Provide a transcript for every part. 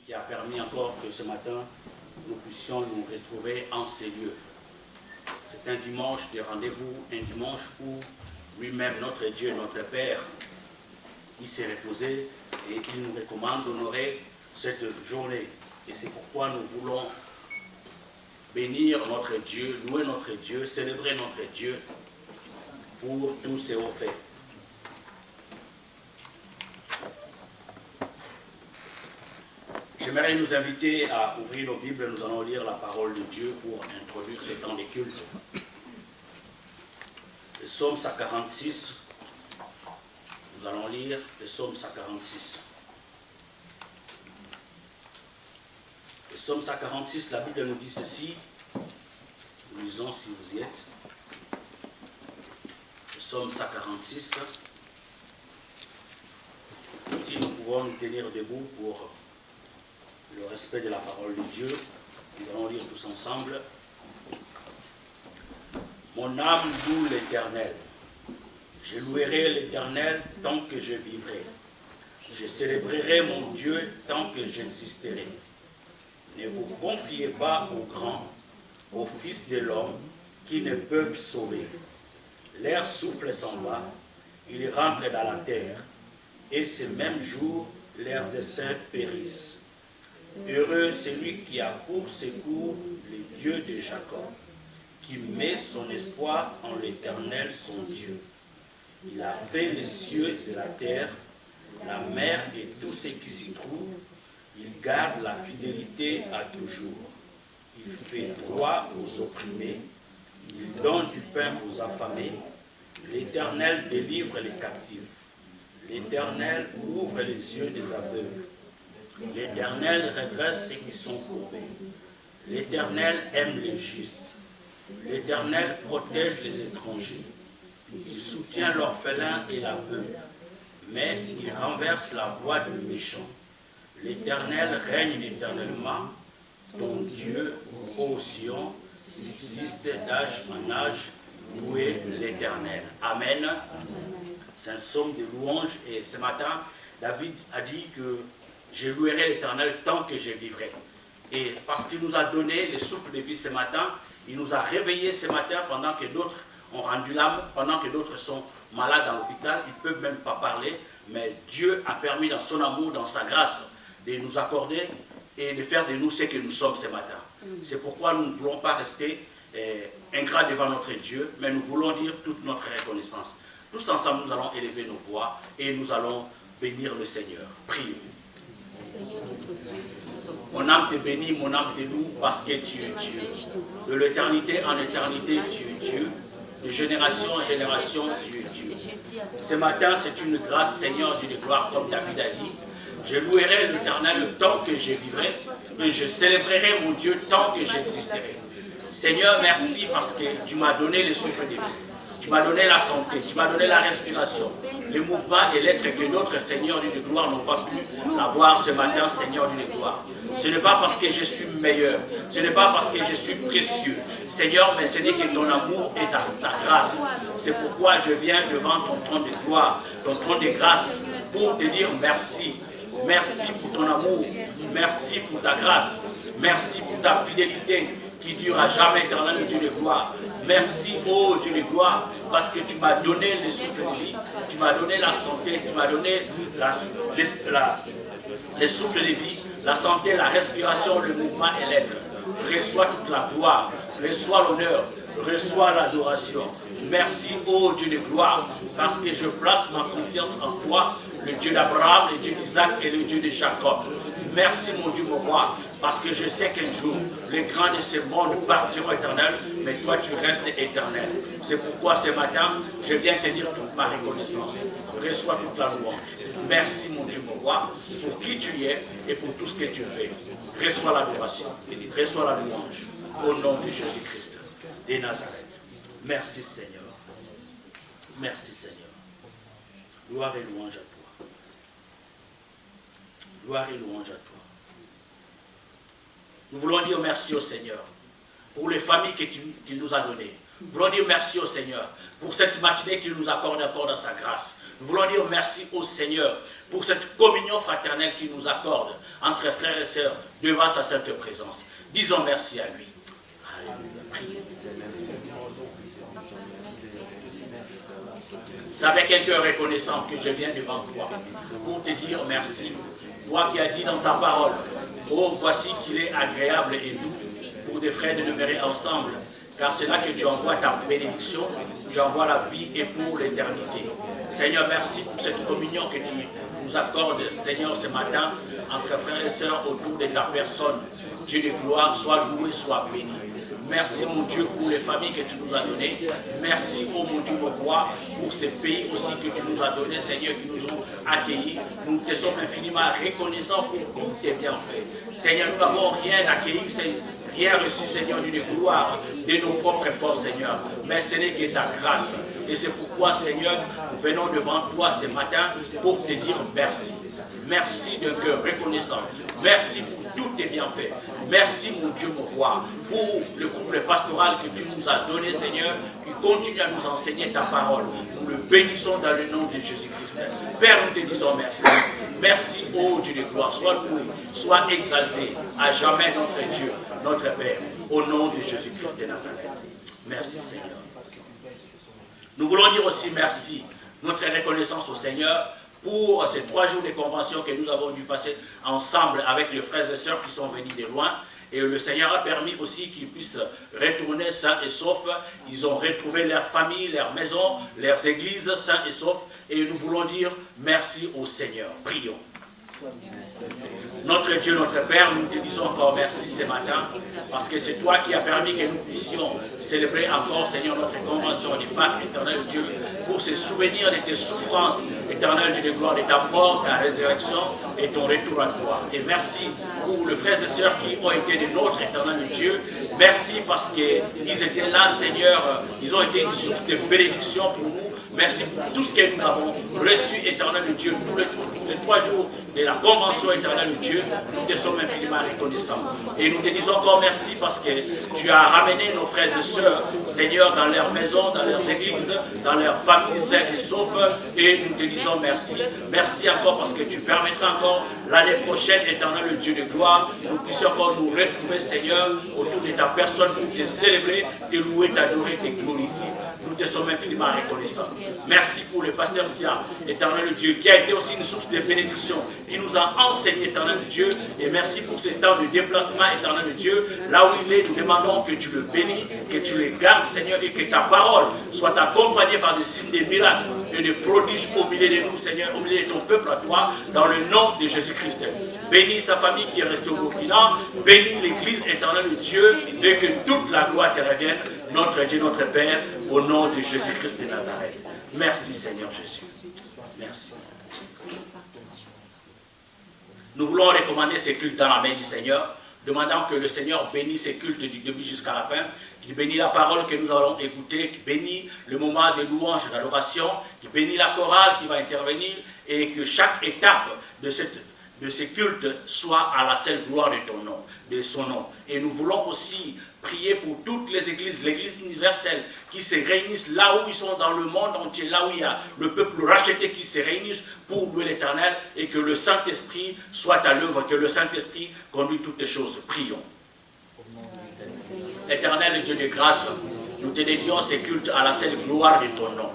qui a permis encore que ce matin, nous puissions nous retrouver en ces lieux. C'est un dimanche de rendez-vous, un dimanche où lui-même, notre Dieu, notre Père, il s'est reposé et il nous recommande d'honorer cette journée. Et c'est pourquoi nous voulons bénir notre Dieu, louer notre Dieu, célébrer notre Dieu pour tous ses hauts faits. J'aimerais nous inviter à ouvrir nos Bibles. Nous allons lire la parole de Dieu pour introduire ces temps de culte. Le psaume 146. Nous allons lire le psaume 146. Le psaume 146, la Bible nous dit ceci. Nous lisons si vous y êtes. Le psaume 146. Si nous pouvons nous tenir debout pour le respect de la parole de Dieu, nous allons lire tous ensemble. Mon âme loue l'Éternel. Je louerai l'Éternel tant que je vivrai. Je célébrerai mon Dieu tant que j'existerai. Ne vous confiez pas aux grands, aux fils de l'homme, qui ne peuvent sauver. L'air souffle s'en va, il rentre dans la terre, et ce même jour, leurs desseins périssent. Heureux celui qui a pour secours le Dieu de Jacob, qui met son espoir en l'Éternel son Dieu. Il a fait les cieux et la terre, la mer et tout ce qui s'y trouve. Il garde la fidélité à toujours. Il fait droit aux opprimés. Il donne du pain aux affamés. L'Éternel délivre les captifs. L'Éternel ouvre les yeux des aveugles. L'Éternel redresse ceux qui sont courbés. L'Éternel aime les justes. L'Éternel protège les étrangers. Il soutient l'orphelin et la veuve, mais il renverse la voie du méchant. L'Éternel règne éternellement. Ton Dieu, ô Sion, subsiste d'âge en âge. Louez l'Éternel. Amen. C'est un psaume de louange. Et ce matin, David a dit que je louerai l'Éternel tant que je vivrai. Et parce qu'il nous a donné le souffle de vie ce matin, il nous a réveillés ce matin pendant que d'autres ont rendu l'âme, pendant que d'autres sont malades dans l'hôpital, ils ne peuvent même pas parler, mais Dieu a permis dans son amour, dans sa grâce, de nous accorder et de faire de nous ce que nous sommes ce matin. C'est pourquoi nous ne voulons pas rester ingrats devant notre Dieu, mais nous voulons dire toute notre reconnaissance. Tous ensemble, nous allons élever nos voix et nous allons bénir le Seigneur. Prions. Mon âme te bénit, mon âme te loue, parce que tu es Dieu. De l'éternité en éternité, tu es Dieu. De génération en génération, tu es Dieu. Ce matin, c'est une grâce, Seigneur, Dieu de gloire, comme David a dit. Je louerai l'Éternel tant que je vivrai, et je célébrerai mon Dieu tant que j'existerai. Seigneur, merci parce que tu m'as donné le souffle de vie. Tu m'as donné la santé, tu m'as donné la respiration, les mouvements et l'être que d'autres Seigneur Dieu de gloire n'ont pas pu avoir ce matin, Seigneur Dieu de gloire. Ce n'est pas parce que je suis meilleur, ce n'est pas parce que je suis précieux, Seigneur, mais ce n'est que ton amour et ta grâce. C'est pourquoi je viens devant ton trône de gloire, ton trône de grâce, pour te dire merci. Merci pour ton amour, merci pour ta grâce, merci pour ta fidélité qui dure à jamais, éternel Dieu de gloire. Merci, ô Dieu de gloire, parce que tu m'as donné le souffle de vie, tu m'as donné la santé, tu m'as donné le souffle de vie, la santé, la respiration, le mouvement et l'être. Reçois toute la gloire, reçois l'honneur, reçois l'adoration. Merci, ô Dieu de gloire, parce que je place ma confiance en toi, le Dieu d'Abraham, le Dieu d'Isaac et le Dieu de Jacob. Merci, mon Dieu, mon roi, parce que je sais qu'un jour, les grands de ce monde partiront éternels, mais toi, tu restes éternel. C'est pourquoi ce matin, je viens te dire toute ma reconnaissance. Reçois toute la louange. Merci, mon Dieu, mon roi, pour qui tu es et pour tout ce que tu fais. Reçois l'adoration, reçois la louange. Au nom de Jésus-Christ, de Nazareth. Merci, Seigneur. Merci, Seigneur. Gloire et louange à toi. Gloire et louange à toi. Nous voulons dire merci au Seigneur pour les familles qu'il nous a données, Nous voulons dire merci au Seigneur pour cette matinée qu'il nous accorde encore dans sa grâce. Nous voulons dire merci au Seigneur pour cette communion fraternelle qu'il nous accorde entre frères et sœurs devant sa sainte présence. Disons merci à lui. Alléluia. C'est avec un cœur reconnaissant que je viens devant toi pour te dire merci. Toi qui as dit dans ta parole, oh, voici qu'il est agréable et doux pour des frères de demeurer ensemble, car c'est là que tu envoies ta bénédiction, tu envoies la vie et pour l'éternité. Seigneur, merci pour cette communion que tu nous accordes, Seigneur, ce matin, entre frères et sœurs autour de ta personne. Dieu de gloire, sois loué, sois béni. Merci, mon Dieu, pour les familles que tu nous as données. Merci, oh mon Dieu, mon roi, pour ces pays aussi que tu nous as donnés, Seigneur, qui nous ont accueillis. Nous te sommes infiniment reconnaissants pour tous tes bienfaits. Seigneur, nous n'avons rien accueilli, rien reçu, Seigneur, d'une gloire de nos propres forces, Seigneur. Mais ce n'est que ta grâce. Et c'est pourquoi, Seigneur, nous venons devant toi ce matin pour te dire merci. Merci d'un cœur reconnaissant. Merci pour tous tes bienfaits. Merci, mon Dieu, mon roi, pour le couple pastoral que tu nous as donné, Seigneur, qui continue à nous enseigner ta parole. Nous le bénissons dans le nom de Jésus-Christ. Père, nous te disons merci. Merci, ô Dieu de gloire. Sois loué, sois exalté à jamais notre Dieu, notre Père, au nom de Jésus-Christ de Nazareth. Merci, Seigneur. Nous voulons dire aussi merci, notre reconnaissance au Seigneur, pour ces 3 jours de convention que nous avons dû passer ensemble avec les frères et sœurs qui sont venus de loin. Et le Seigneur a permis aussi qu'ils puissent retourner sains et saufs. Ils ont retrouvé leur famille, leur maison, leurs églises sains et saufs. Et nous voulons dire merci au Seigneur. Prions. Notre Dieu, notre Père, nous te disons encore merci ce matin, parce que c'est toi qui as permis que nous puissions célébrer encore, Seigneur, notre convention du Pâques, éternel Dieu, pour se souvenir de tes souffrances, éternel Dieu de gloire, de ta mort, ta résurrection et ton retour à toi. Et merci pour les frères et sœurs qui ont été des nôtres, éternel Dieu. Merci parce qu'ils étaient là, Seigneur, ils ont été une source de bénédiction pour nous. Merci pour tout ce que nous avons reçu, éternel Dieu, tous les 3 jours de la convention éternelle de Dieu. Nous te sommes infiniment reconnaissants. Et nous te disons encore merci parce que tu as ramené nos frères et sœurs, Seigneur, dans leurs maisons, dans leurs églises, dans leurs familles saines et saufs. Et nous te disons merci. Merci encore parce que tu permettras encore l'année prochaine, éternel Dieu de gloire, nous puissions encore nous retrouver, Seigneur, autour de ta personne pour te célébrer, te louer, t'adorer, te glorifier. Nous te sommes infiniment reconnaissants. Merci pour le pasteur Sia, éternel Dieu, qui a été aussi une source de bénédiction, qui nous a enseigné, éternel Dieu. Et merci pour ce temps de déplacement, éternel Dieu. Là où il est, nous demandons que tu le bénis, que tu le gardes, Seigneur, et que ta parole soit accompagnée par des signes, des miracles et des prodiges au milieu de nous, Seigneur, au milieu de ton peuple à toi, dans le nom de Jésus-Christ. Bénis sa famille qui est restée au Burkina, bénis l'église, éternel Dieu, et que toute la gloire te revienne, notre Dieu, notre Père, au nom de Jésus-Christ de Nazareth. Merci Seigneur Jésus. Merci. Nous voulons recommander ces cultes dans la main du Seigneur, demandant que le Seigneur bénisse ces cultes du début jusqu'à la fin, qu'il bénisse la parole que nous allons écouter, qu'il bénisse le moment de louange et d'adoration, qu'il bénisse la chorale qui va intervenir et que chaque étape de ces cultes soit à la seule gloire de ton nom, de son nom. Et nous voulons aussi prier pour toutes les églises, l'église universelle, qui se réunissent là où ils sont dans le monde entier, là où il y a le peuple racheté qui se réunissent pour louer l'Éternel, et que le Saint-Esprit soit à l'œuvre, que le Saint-Esprit conduit toutes les choses. Prions. Éternel Dieu de grâce, nous te dédions ces cultes à la seule gloire de ton nom.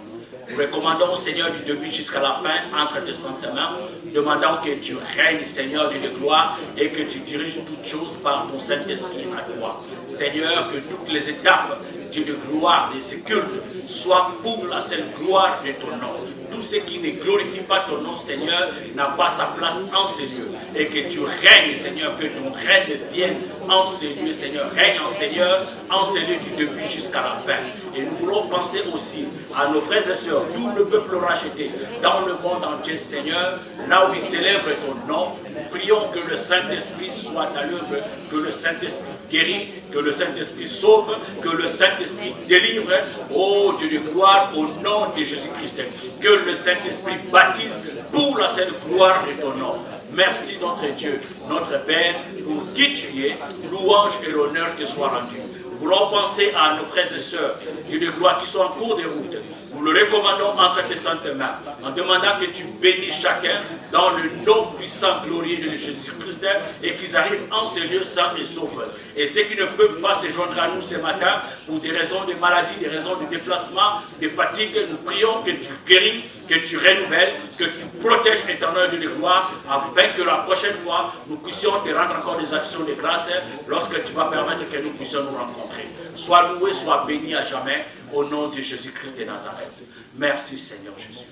Nous recommandons au Seigneur du début jusqu'à la fin, entre tes saintes mains, demandant que tu règnes, Seigneur Dieu de gloire, et que tu diriges toutes choses par ton Saint-Esprit à toi. Seigneur, que toutes les étapes, Dieu de gloire, de ces cultes, soient pour la seule gloire de ton nom. Tout ce qui ne glorifie pas ton nom, Seigneur, n'a pas sa place en ces lieux. Et que tu règnes, Seigneur, que ton règne vienne en ces lieux, Seigneur. Règne en Seigneur, en ces lieux du début jusqu'à la fin. Et nous voulons penser aussi à nos frères et sœurs, tout le peuple racheté dans le monde entier, Seigneur, là où ils célèbrent ton nom. Nous prions que le Saint-Esprit soit à l'œuvre, que le Saint-Esprit guérit, que le Saint-Esprit sauve, que le Saint-Esprit délivre. Oh Dieu de gloire, au nom de Jésus-Christ. Que le Saint-Esprit baptise pour la seule gloire de ton nom. Merci notre Dieu, notre Père, pour qui tu es. Louange et l'honneur te soient rendus. voulons penser à nos frères et sœurs, Dieu de gloire, qui sont en cours de route. Nous le recommandons entre tes saintes mains, en demandant que tu bénis chacun dans le nom puissant, glorieux de Jésus-Christ, et qu'ils arrivent en ces lieux sains et saufs. Et ceux qui ne peuvent pas se joindre à nous ce matin, pour des raisons de maladie, des raisons de déplacement, de fatigue, nous prions que tu guéris, que tu renouvelles, que tu protèges l'éternel de gloire, afin que la prochaine fois, nous puissions te rendre encore des actions de grâce, lorsque tu vas permettre que nous puissions nous rencontrer. Sois loué, sois béni à jamais, au nom de Jésus-Christ de Nazareth. Merci Seigneur Jésus.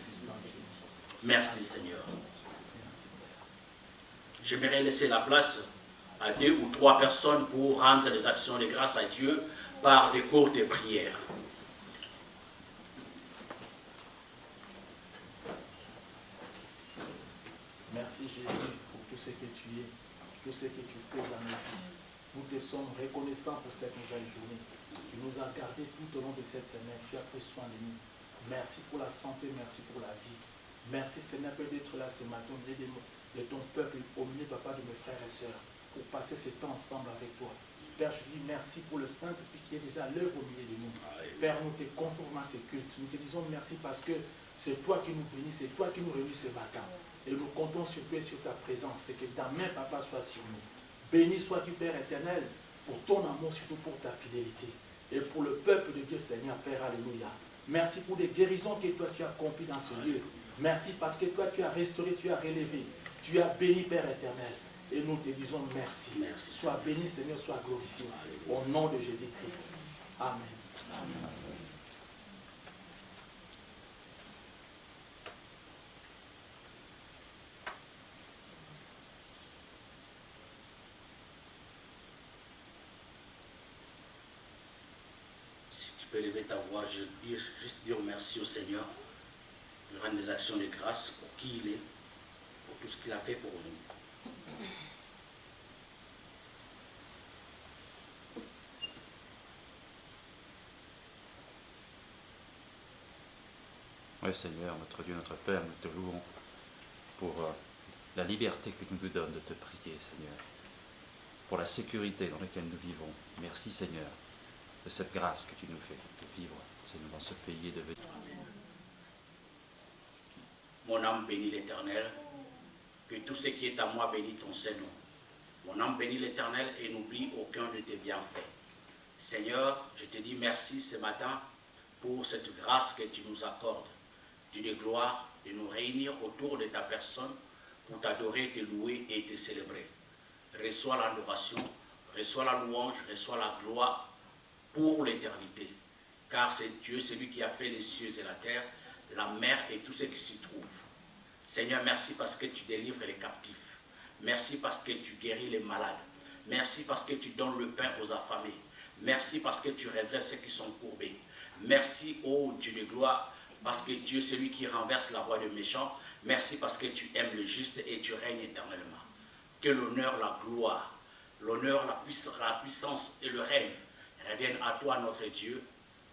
Merci Seigneur. J'aimerais laisser la place à 2 ou 3 personnes pour rendre des actions de grâce à Dieu par des courtes prières. Merci Jésus pour tout ce que tu es, tout ce que tu fais dans nos vies. Nous te sommes reconnaissants pour cette nouvelle journée. Tu nous as gardés tout au long de cette semaine. Tu as pris soin de nous. Merci pour la santé, merci pour la vie. Merci Seigneur d'être là ce matin au milieu de ton peuple, au milieu, Papa, de mes frères et sœurs, pour passer ce temps ensemble avec toi. Père, je dis merci pour le Saint-Esprit qui est déjà à l'œuvre au milieu de nous. Père, nous te conformons à ce culte. Nous te disons merci parce que c'est toi qui nous bénis, c'est toi qui nous réunis ce matin. Et nous comptons sur toi et sur ta présence. Et que ta main, Papa, soit sur nous. Béni sois-tu, Père éternel, pour ton amour, surtout pour ta fidélité. Et pour le peuple de Dieu, Seigneur, Père, alléluia. Merci pour les guérisons que toi tu as accomplies dans ce lieu. Merci parce que toi tu as restauré, tu as relevé. Tu as béni, Père éternel. Et nous te disons merci. Merci. Sois béni, Seigneur, sois glorifié. Au nom de Jésus-Christ. Amen. Amen. Tu peux lever ta voix, juste dire merci au Seigneur, lui rendre des actions de grâce pour qui il est, pour tout ce qu'il a fait pour nous. Oui Seigneur, notre Dieu, notre Père, nous te louons pour la liberté que tu nous donnes de te prier, Seigneur, pour la sécurité dans laquelle nous vivons. Merci Seigneur de cette grâce que tu nous fais de vivre, Seigneur, dans ce pays de vie. Mon âme bénit l'Éternel, que tout ce qui est à moi bénit ton Saint-Nom. Mon âme bénit l'Éternel et n'oublie aucun de tes bienfaits. Seigneur, je te dis merci ce matin pour cette grâce que tu nous accordes. Dieu de gloire, de nous réunir autour de ta personne pour t'adorer, te louer et te célébrer. Reçois l'adoration, reçois la louange, reçois la gloire pour l'éternité. Car c'est Dieu, celui qui a fait les cieux et la terre, la mer et tout ce qui s'y trouve. Seigneur, merci parce que tu délivres les captifs. Merci parce que tu guéris les malades. Merci parce que tu donnes le pain aux affamés. Merci parce que tu redresses ceux qui sont courbés. Merci, ô Dieu de gloire, parce que Dieu, celui qui renverse la voie des méchants. Merci parce que tu aimes le juste et tu règnes éternellement. Que l'honneur, la gloire, l'honneur, la puissance et le règne reviennent à toi, notre Dieu,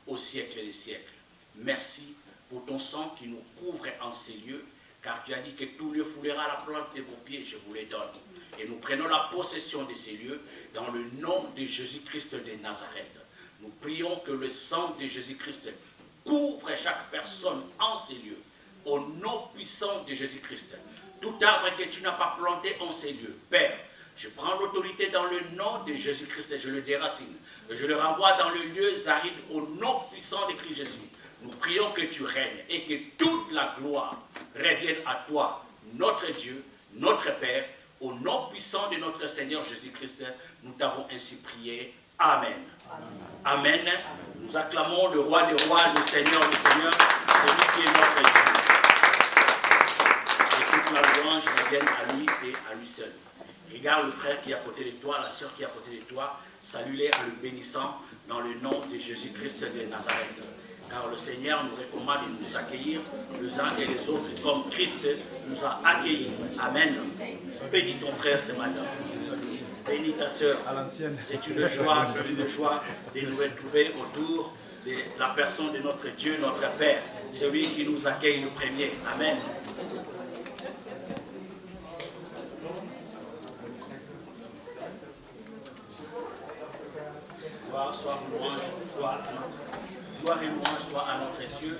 au siècle des siècles. Merci pour ton sang qui nous couvre en ces lieux, car tu as dit que tout lieu foulera la plante de vos pieds, je vous les donne. Et nous prenons la possession de ces lieux dans le nom de Jésus-Christ de Nazareth. Nous prions que le sang de Jésus-Christ couvre chaque personne en ces lieux, au nom puissant de Jésus-Christ. Tout arbre que tu n'as pas planté en ces lieux, Père, je prends l'autorité dans le nom de Jésus-Christ et je le déracine. Et je le renvoie dans le lieu aride au nom puissant de Christ Jésus. Nous prions que tu règnes et que toute la gloire revienne à toi, notre Dieu, notre Père, au nom puissant de notre Seigneur Jésus-Christ. Nous t'avons ainsi prié. Amen. Amen. Amen. Nous acclamons le roi des rois, le Seigneur des seigneurs, celui qui est notre Dieu. Et toute la louange revienne à lui et à lui seul. Regarde le frère qui est à côté de toi, la sœur qui est à côté de toi, salue-les en le bénissant dans le nom de Jésus-Christ de Nazareth. Car le Seigneur nous recommande de nous accueillir les uns et les autres comme Christ nous a accueillis. Amen. Bénis ton frère ce matin. Bénis ta sœur. C'est une joie de nous retrouver autour de la personne de notre Dieu, notre Père, celui qui nous accueille le premier. Amen. gloire et louange soient à notre Dieu.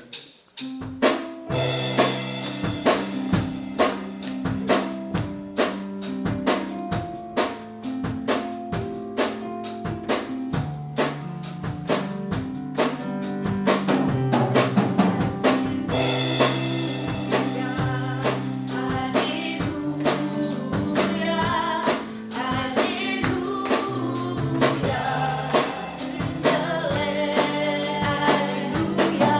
Alléluia.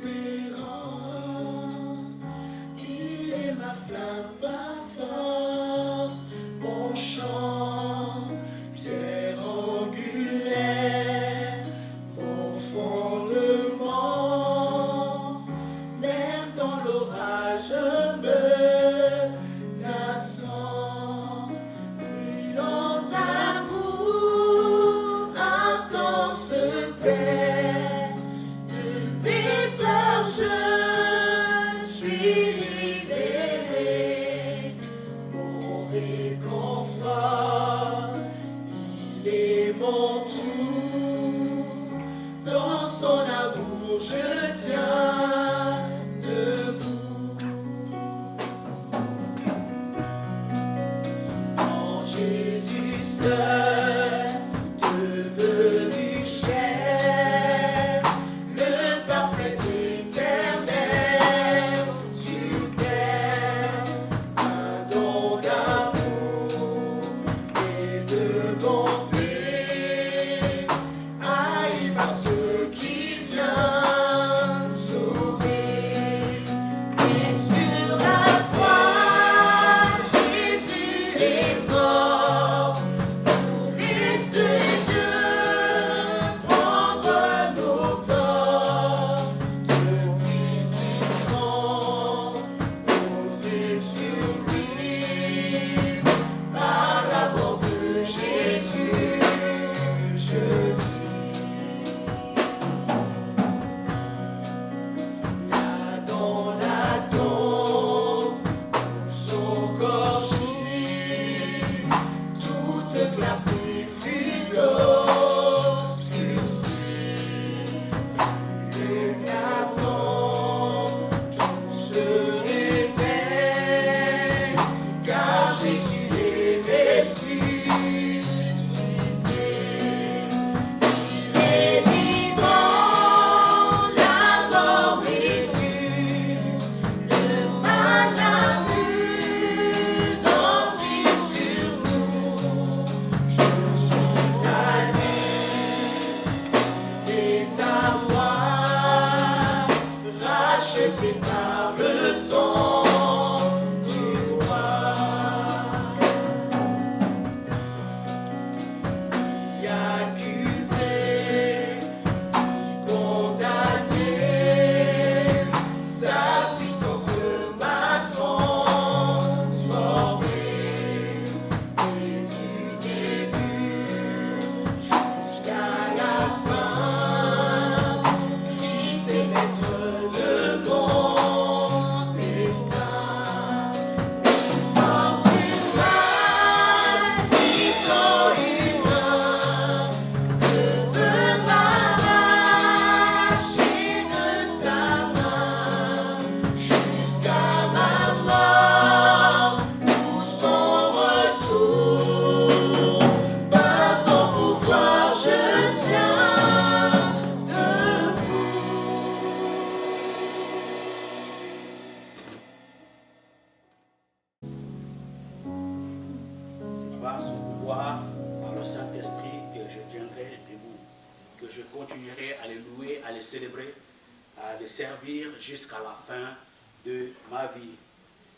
espérance. Il est ma flamme, ma force, mon chant, pierre angulaire, mon fondement. Même dans l'orage menaçant, brûlant d'amour, intense paix, de mes peurs je suis libéré. Mon réconfort, il est mon tout. Dans son amour je tiens debout. En Jésus seul, devenu chair, le parfait éternel sur terre, un don d'amour et de bonté, haï par ceux qu'il vient sauver. Et sur la croix, Jésus est mort pour laisser Dieu prendre nos torts. Depuis qu'ils sont posés sur lui, par l'amour de Jésus, je vis. Là dans la tombe, son corps gît, toute clarté fut obscurcie. Éclatant, tout se révèle, car Jésus est ressuscité. Il est vivant, la mort vécue, le mal n'a plus d'emprise sur nous. Je suis à lui, il est à moi, racheté par le sang du roi. Ni accusé, ni condamné, sa puissance m'a transformé. Et du début jusqu'à la fin, Christ est maître de mon destin. Force du mal, puissant humain, ne peut m'arracher de sa main jusqu'à ma mort ou son retour. Par son pouvoir, je tiens debout. C'est par son pouvoir, par le Saint-Esprit, que je tiendrai debout, que je continuerai à les louer, à les célébrer, à les servir jusqu'à la fin de ma vie.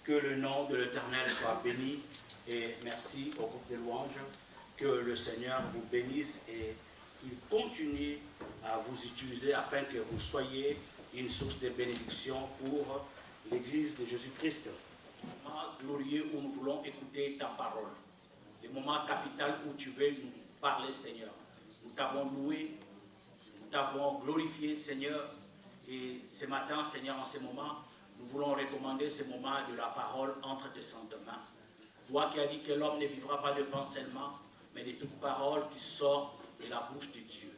Que le nom de l'Éternel soit béni et merci au groupe de louanges. Que le Seigneur vous bénisse et qu'il continue à vous utiliser afin que vous soyez une source de bénédiction pour l'Église de Jésus-Christ. Moment glorieux où nous voulons écouter ta parole. Le moment capital où tu veux nous parler, Seigneur. Nous t'avons loué, nous t'avons glorifié, Seigneur. Et ce matin, Seigneur, en ce moment, nous voulons recommander ce moment de la parole entre tes saintes mains. Toi qui as dit que l'homme ne vivra pas de pain seulement, mais de toute parole qui sort de la bouche de Dieu.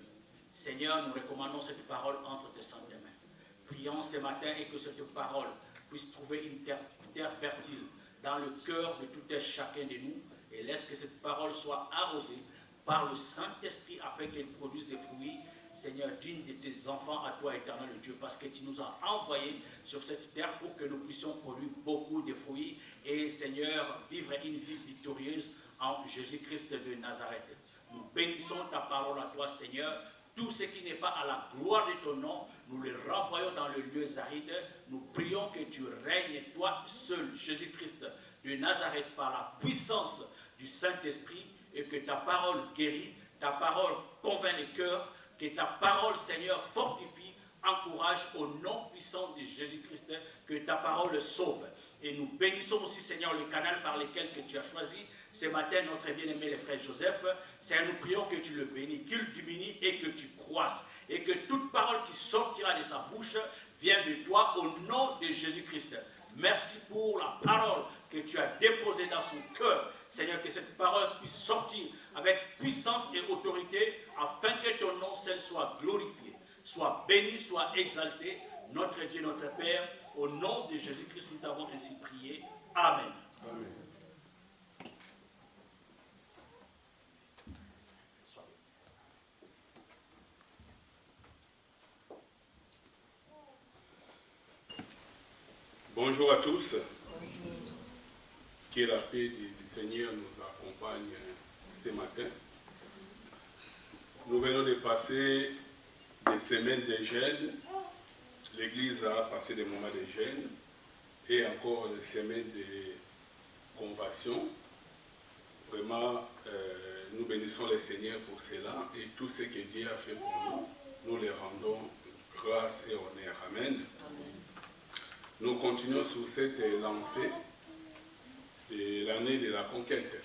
Seigneur, nous recommandons cette parole entre tes saintes mains. Prions ce matin et que cette parole puisse trouver une terre fertile dans le cœur de tout et chacun de nous et laisse que cette parole soit arrosée par le Saint-Esprit afin qu'elle produise des fruits, Seigneur, digne de tes enfants à toi, éternel Dieu, parce que tu nous as envoyés sur cette terre pour que nous puissions produire beaucoup de fruits et, Seigneur, vivre une vie victorieuse en Jésus-Christ de Nazareth. Nous bénissons ta parole à toi, Seigneur, Tout ce qui n'est pas à la gloire de ton nom, nous le renvoyons dans le lieu aride. Nous prions que tu règnes, toi seul, Jésus-Christ de Nazareth, par la puissance du Saint-Esprit, et que ta parole guérit, ta parole convainc les cœurs, que ta parole, Seigneur, fortifie, encourage au nom puissant de Jésus-Christ, que ta parole sauve. Et nous bénissons aussi, Seigneur, le canal par lequel que tu as choisi ce matin, notre bien-aimé le frère Joseph. Seigneur, nous prions que tu le bénis, qu'il diminue et que tu croisses. Et que toute parole qui sortira de sa bouche vienne de toi au nom de Jésus-Christ. Merci pour la parole que tu as déposée dans son cœur. Seigneur, que cette parole puisse sortir avec puissance et autorité afin que ton nom, Seigneur, soit glorifié, soit béni, soit exalté. Notre Dieu, notre Père, au nom de Jésus-Christ, nous t'avons ainsi prié. Amen. Amen. Bonjour à tous. Que la paix du Seigneur nous accompagne ce matin. Nous venons de passer des semaines de jeûne. L'Église a passé des moments de jeûne et encore des semaines de conversion. Vraiment, nous bénissons le Seigneur pour cela et tout ce que Dieu a fait pour nous, nous le rendons grâce et honneur. Amen. Nous continuons sur cette lancée de l'année de la conquête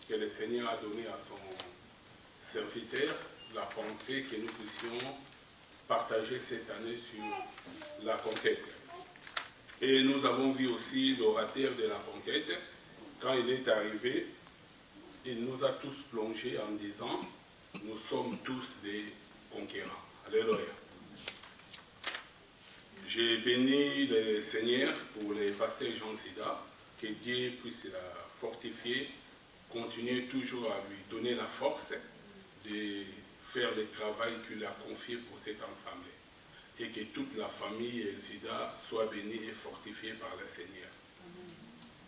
que le Seigneur a donnée à son serviteur, la pensée que nous puissions partager cette année sur la conquête. Et nous avons vu aussi l'orateur de la conquête, quand il est arrivé, il nous a tous plongés en disant, nous sommes tous des conquérants. Alléluia. J'ai béni le Seigneur pour le pasteur Jean Sida, que Dieu puisse la fortifier, continuer toujours à lui donner la force de faire le travail qu'il a confié pour cette assemblée. Et que toute la famille Sida soit bénie et fortifiée par le Seigneur.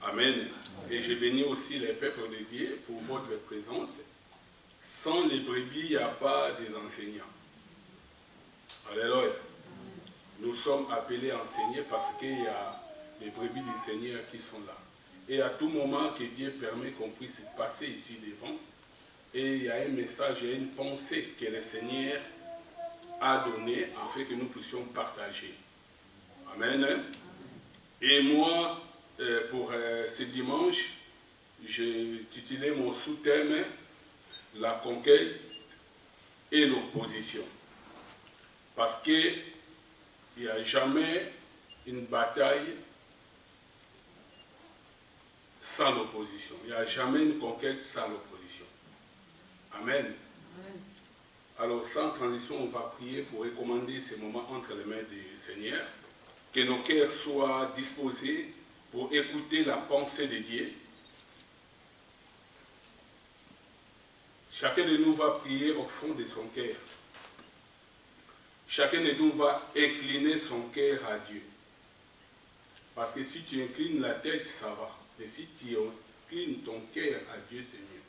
Amen. Et j'ai béni aussi les peuples de Dieu pour votre présence. Sans les brebis, il n'y a pas des enseignants. Alléluia. Nous sommes appelés à enseigner parce qu'il y a les brebis du Seigneur qui sont là. Et à tout moment que Dieu permet qu'on puisse passer ici devant, et il y a un message et une pensée que le Seigneur a donné afin que nous puissions partager. Amen. Et moi, pour ce dimanche, j'ai titulé mon sous-thème « La conquête et l'opposition ». Parce qu'il n'y a jamais une bataille sans l'opposition. Il n'y a jamais une conquête sans l'opposition. Amen. Alors, sans transition, on va prier pour recommander ces moments entre les mains du Seigneur. Que nos cœurs soient disposés pour écouter la pensée de Dieu. Chacun de nous va prier au fond de son cœur. Chacun de nous va incliner son cœur à Dieu. Parce que si tu inclines la tête, ça va. Mais si tu inclines ton cœur à Dieu, c'est mieux.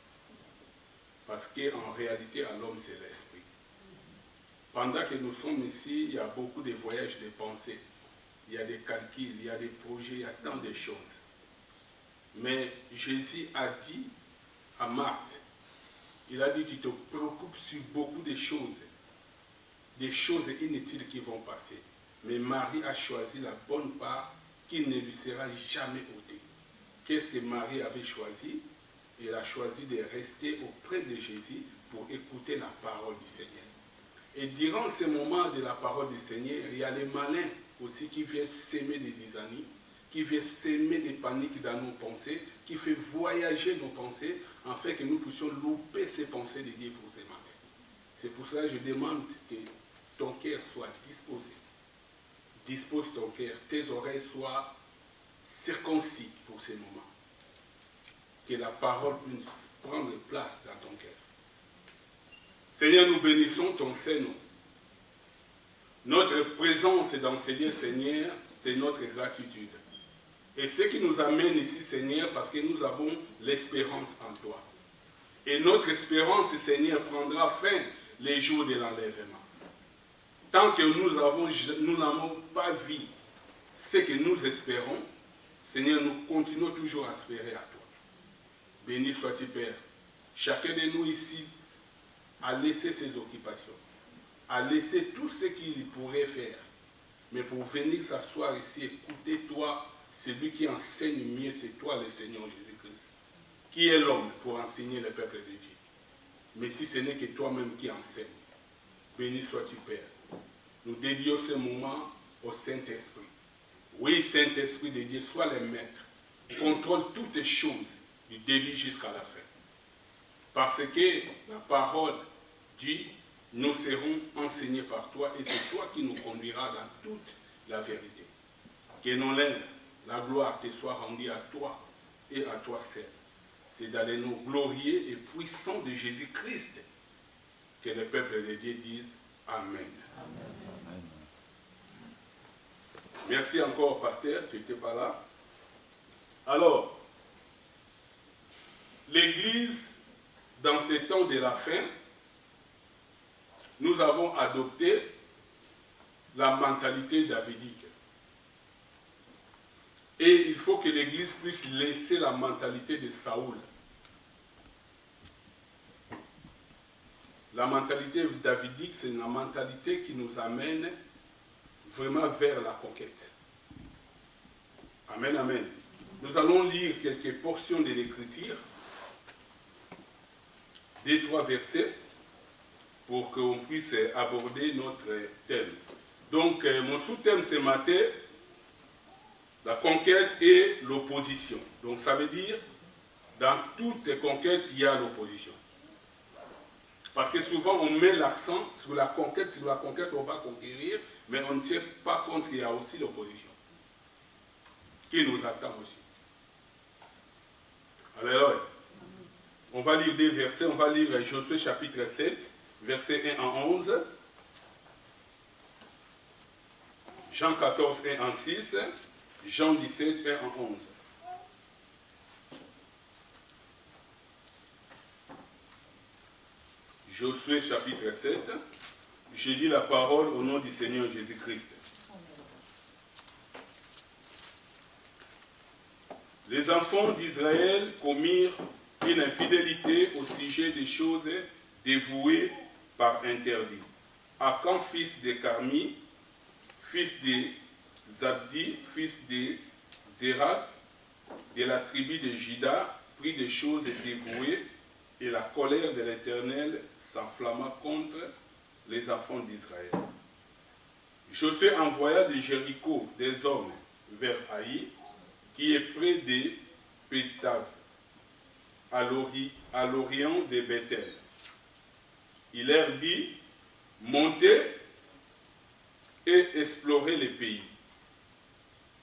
Parce qu'en réalité, à l'homme, c'est l'esprit. Pendant que nous sommes ici, il y a beaucoup de voyages de pensée. Il y a des calculs, il y a des projets, il y a tant de choses. Mais Jésus a dit à Marthe, il a dit, tu te préoccupes sur beaucoup de choses inutiles qui vont passer. Mais Marie a choisi la bonne part qui ne lui sera jamais ôtée. Qu'est-ce que Marie avait choisi? Elle a choisi de rester auprès de Jésus pour écouter la parole du Seigneur. Et durant ce moment de la parole du Seigneur, il y a les malins aussi qui viennent s'aimer des zizanies, qui viennent s'aimer des paniques dans nos pensées, qui fait voyager nos pensées, afin que nous puissions louper ces pensées de Dieu pour ce matin. C'est pour cela que je demande que ton cœur soit disposé. Dispose ton cœur, tes oreilles soient circoncis pour ces moments. Que la parole puisse prendre place dans ton cœur. Seigneur, nous bénissons ton Saint-Nom. Notre présence dans ces lieux, Seigneur, c'est notre gratitude. Et ce qui nous amène ici, Seigneur, parce que nous avons l'espérance en toi. Et notre espérance, Seigneur, prendra fin les jours de l'enlèvement. Tant que nous n'avons pas vu ce que nous espérons, Seigneur, nous continuons toujours à espérer à toi. Béni sois-tu, Père. Chacun de nous ici a laissé ses occupations, a laissé tout ce qu'il pourrait faire, mais pour venir s'asseoir ici, écouter toi, celui qui enseigne mieux, c'est toi, le Seigneur Jésus-Christ. Qui est l'homme pour enseigner le peuple de Dieu? Mais si ce n'est que toi-même qui enseignes, béni sois-tu, Père. Nous dédions ce moment au Saint-Esprit. Oui, Saint-Esprit de Dieu, sois le maître. Contrôle toutes les choses, du début jusqu'à la fin. Parce que la parole dit, nous serons enseignés par toi et c'est toi qui nous conduiras dans toute la vérité. Que non l'un, la gloire te soit rendue à toi et à toi seul. C'est dans le nom glorieux et puissant de Jésus-Christ que le peuple de Dieu dise Amen. Amen. Merci encore, pasteur, tu n'étais pas là. Alors, l'Église, dans ces temps de la fin, nous avons adopté la mentalité davidique. Et il faut que l'Église puisse laisser la mentalité de Saoul. La mentalité davidique, c'est une mentalité qui nous amène vraiment vers la conquête. Amen, amen. Nous allons lire quelques portions de l'Écriture, 2-3 versets, pour qu'on puisse aborder notre thème. Donc, mon sous-thème ce matin, la conquête et l'opposition. Donc, ça veut dire, dans toutes les conquêtes, il y a l'opposition. Parce que souvent, on met l'accent sur la conquête, on va conquérir, mais on ne tient pas compte qu'il y a aussi l'opposition, qui nous attend aussi. Alors, on va lire des versets, on va lire Josué chapitre 7, versets 1 à 11, Jean 14, 1 à 6, Jean 17, 1 à 11. Josué chapitre 7, je lis la parole au nom du Seigneur Jésus-Christ. Les enfants d'Israël commirent une infidélité au sujet des choses dévouées par interdit. Akan, fils de Carmi, fils de Zabdi, fils de Zérat, de la tribu de Juda, prit des choses dévouées, et la colère de l'Éternel s'enflamma contre les enfants d'Israël. Josué envoya de Jéricho des hommes vers Haï, qui est près de Pétav, à l'orient de Bethel. Il leur dit, montez et explorez le pays.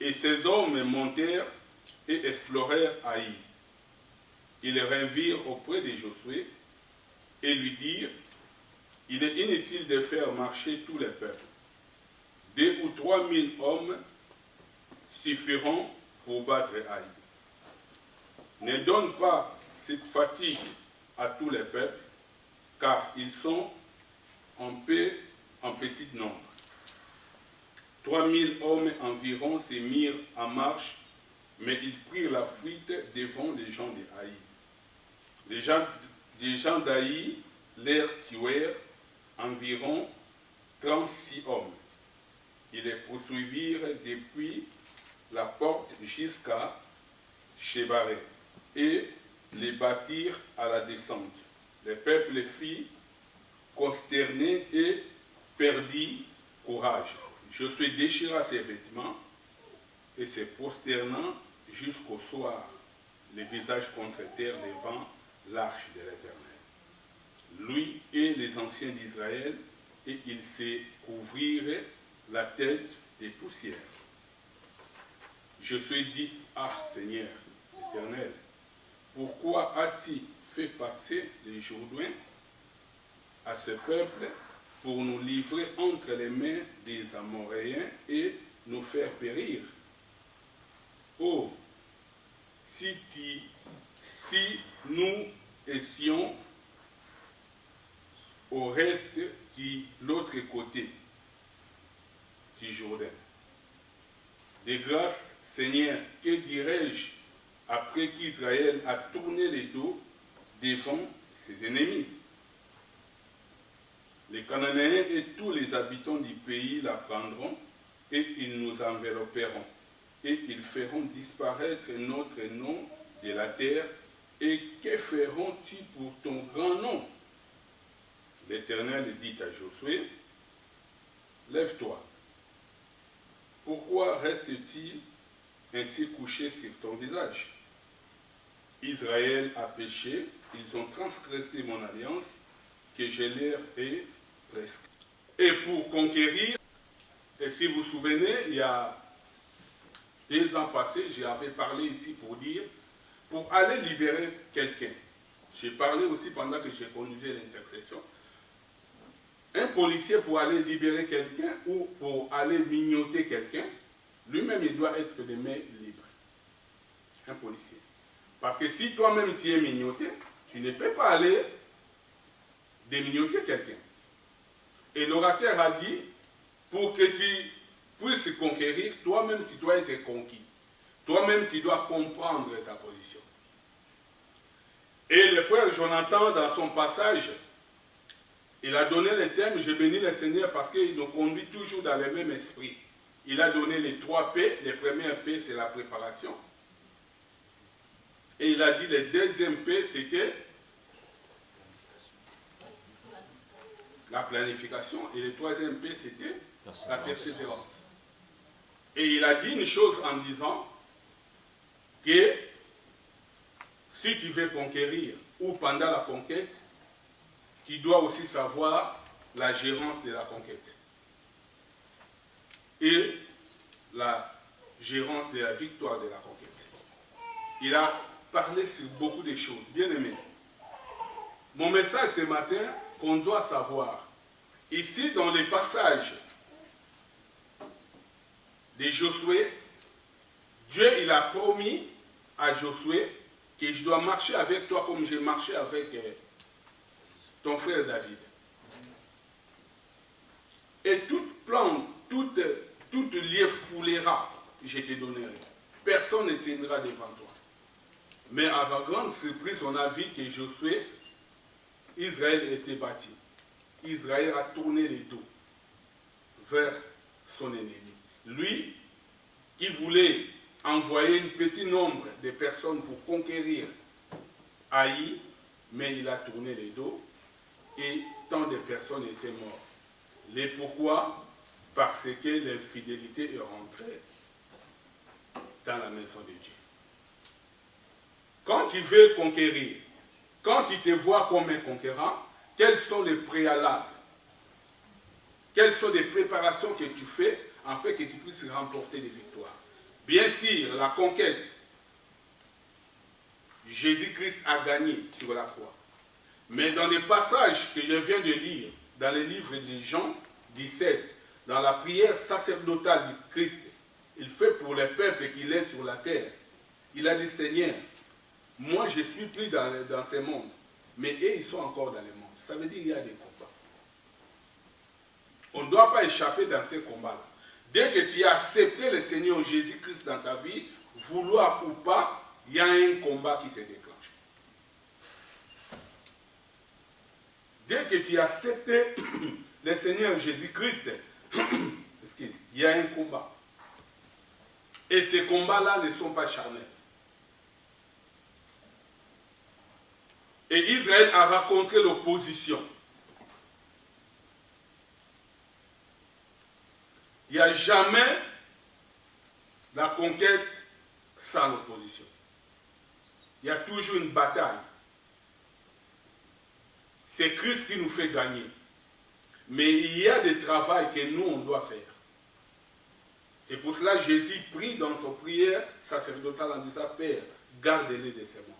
Et ces hommes montèrent et explorèrent Haï. Ils revinrent auprès de Josué et lui dirent, il est inutile de faire marcher tous les peuples. 2 ou 3 000 hommes suffiront pour battre Haï. Ne donne pas cette fatigue à tous les peuples, car ils sont en paix en petit nombre. 3 000 hommes environ se mirent en marche, mais ils prirent la fuite devant les gens de Haï. Les gens d'Haï leur tuèrent environ 36 hommes. Ils les poursuivirent depuis la porte jusqu'à Shebaré et les battirent à la descente. Le peuple fit consterné et perdit courage. Josué déchira ses vêtements et se prosternant jusqu'au soir, le visage contre terre devant l'arche de l'Éternel. Lui et les anciens d'Israël, et ils se couvrirent la tête de poussière. Josué dit, ah Seigneur, Éternel, pourquoi as-tu fait passer les Jourdains à ce peuple pour nous livrer entre les mains des Amoréens et nous faire périr? Oh, si nous étions au reste de l'autre côté du Jourdain. De grâce, Seigneur, que dirais-je après qu'Israël a tourné le dos devant ses ennemis? Les Cananéens et tous les habitants du pays la prendront et ils nous envelopperont. Et ils feront disparaître notre nom de la terre. Et que feront-ils pour ton grand nom? L'Éternel dit à Josué, lève-toi. Pourquoi reste-t-il ainsi couché sur ton visage? Israël a péché, ils ont transgressé mon alliance que je leur ai presque. Et pour conquérir, et si vous vous souvenez, il y a 2 ans passés, j'avais parlé ici pour dire, pour aller libérer quelqu'un. J'ai parlé aussi pendant que j'ai conduisé l'intercession. Un policier pour aller libérer quelqu'un ou pour aller mignoter quelqu'un, lui-même il doit être les mains libres. Un policier. Parce que si toi-même tu es mignoté, tu ne peux pas aller démignoter quelqu'un. Et l'orateur a dit, pour que tu puisses conquérir, toi-même tu dois être conquis. Toi-même tu dois comprendre ta position. Et le frère Jonathan, dans son passage, il a donné le thème, je bénis le Seigneur parce qu'il nous conduit toujours dans le même esprit. Il a donné les 3 P. Le premier P, c'est la préparation. Et il a dit le deuxième P, c'était la planification. Et le troisième P, c'était la persévérance. Et il a dit une chose en disant que si tu veux conquérir ou pendant la conquête, tu dois aussi savoir la gérance de la conquête et la gérance de la victoire de la conquête. Il a parlé sur beaucoup de choses. Bien aimé, mon message ce matin, qu'on doit savoir, ici dans les passages de Josué, Dieu il a promis à Josué que je dois marcher avec toi comme j'ai marché avec ton frère David. Et toute plante, toute lieu foulera, je te donnerai. Personne ne tiendra devant toi. Mais à la grande surprise, on a vu que Josué, Israël était bâti. Israël a tourné les dos vers son ennemi. Lui, qui voulait envoyer un petit nombre de personnes pour conquérir Haï, mais il a tourné les dos et tant de personnes étaient mortes. Les pourquoi? Parce que l'infidélité est rentrée dans la maison de Dieu. Quand tu veux conquérir, quand tu te vois comme un conquérant, quels sont les préalables? Quelles sont les préparations que tu fais afin que tu puisses remporter des victoires? Bien sûr, la conquête, Jésus-Christ a gagné sur la croix. Mais dans les passages que je viens de lire, dans le livre de Jean 17, dans la prière sacerdotale du Christ, il fait pour le peuple qu'il est sur la terre. Il a dit, Seigneur, moi je suis plus dans ce monde, mais eux ils sont encore dans le monde. Ça veut dire qu'il y a des combats. On ne doit pas échapper dans ces combats-là. Dès que tu as accepté le Seigneur Jésus-Christ dans ta vie, vouloir ou pas, il y a un combat qui se déclenche. Dès que tu as accepté le Seigneur Jésus-Christ, il y a un combat. Et ces combats-là ne sont pas charnels. Et Israël a rencontré l'opposition. Il n'y a jamais la conquête sans l'opposition. Il y a toujours une bataille. C'est Christ qui nous fait gagner. Mais il y a des travaux que nous, on doit faire. C'est pour cela que Jésus prie dans son prière sacerdotale en disant, Père, garde-les de ce monde.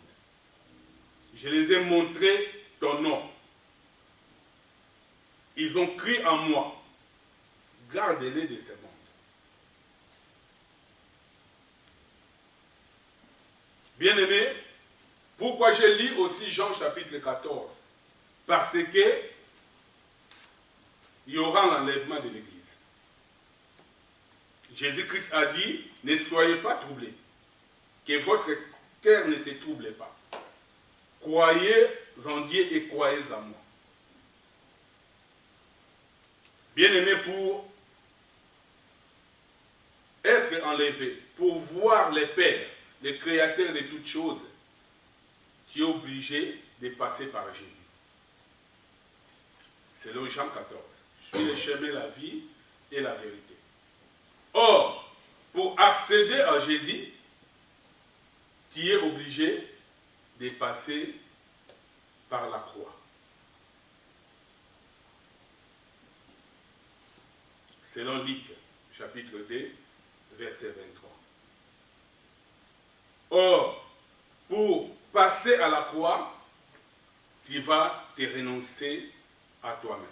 Je les ai montré ton nom. Ils ont crié en moi. Garde-les de ce monde. Bien-aimés, pourquoi je lis aussi Jean chapitre 14? Parce que il y aura l'enlèvement de l'Église. Jésus-Christ a dit, ne soyez pas troublés, que votre cœur ne se trouble pas. Croyez en Dieu et croyez en moi. Bien-aimés, pour être enlevé, pour voir le Père, le Créateur de toutes choses, tu es obligé de passer par Jésus. C'est le Jean 14. Je suis le chemin, la vie et la vérité. Or, pour accéder à Jésus, tu es obligé de passer par la croix. Selon Luc, chapitre 2, verset 23. Or, pour passer à la croix, tu vas te renoncer à toi-même.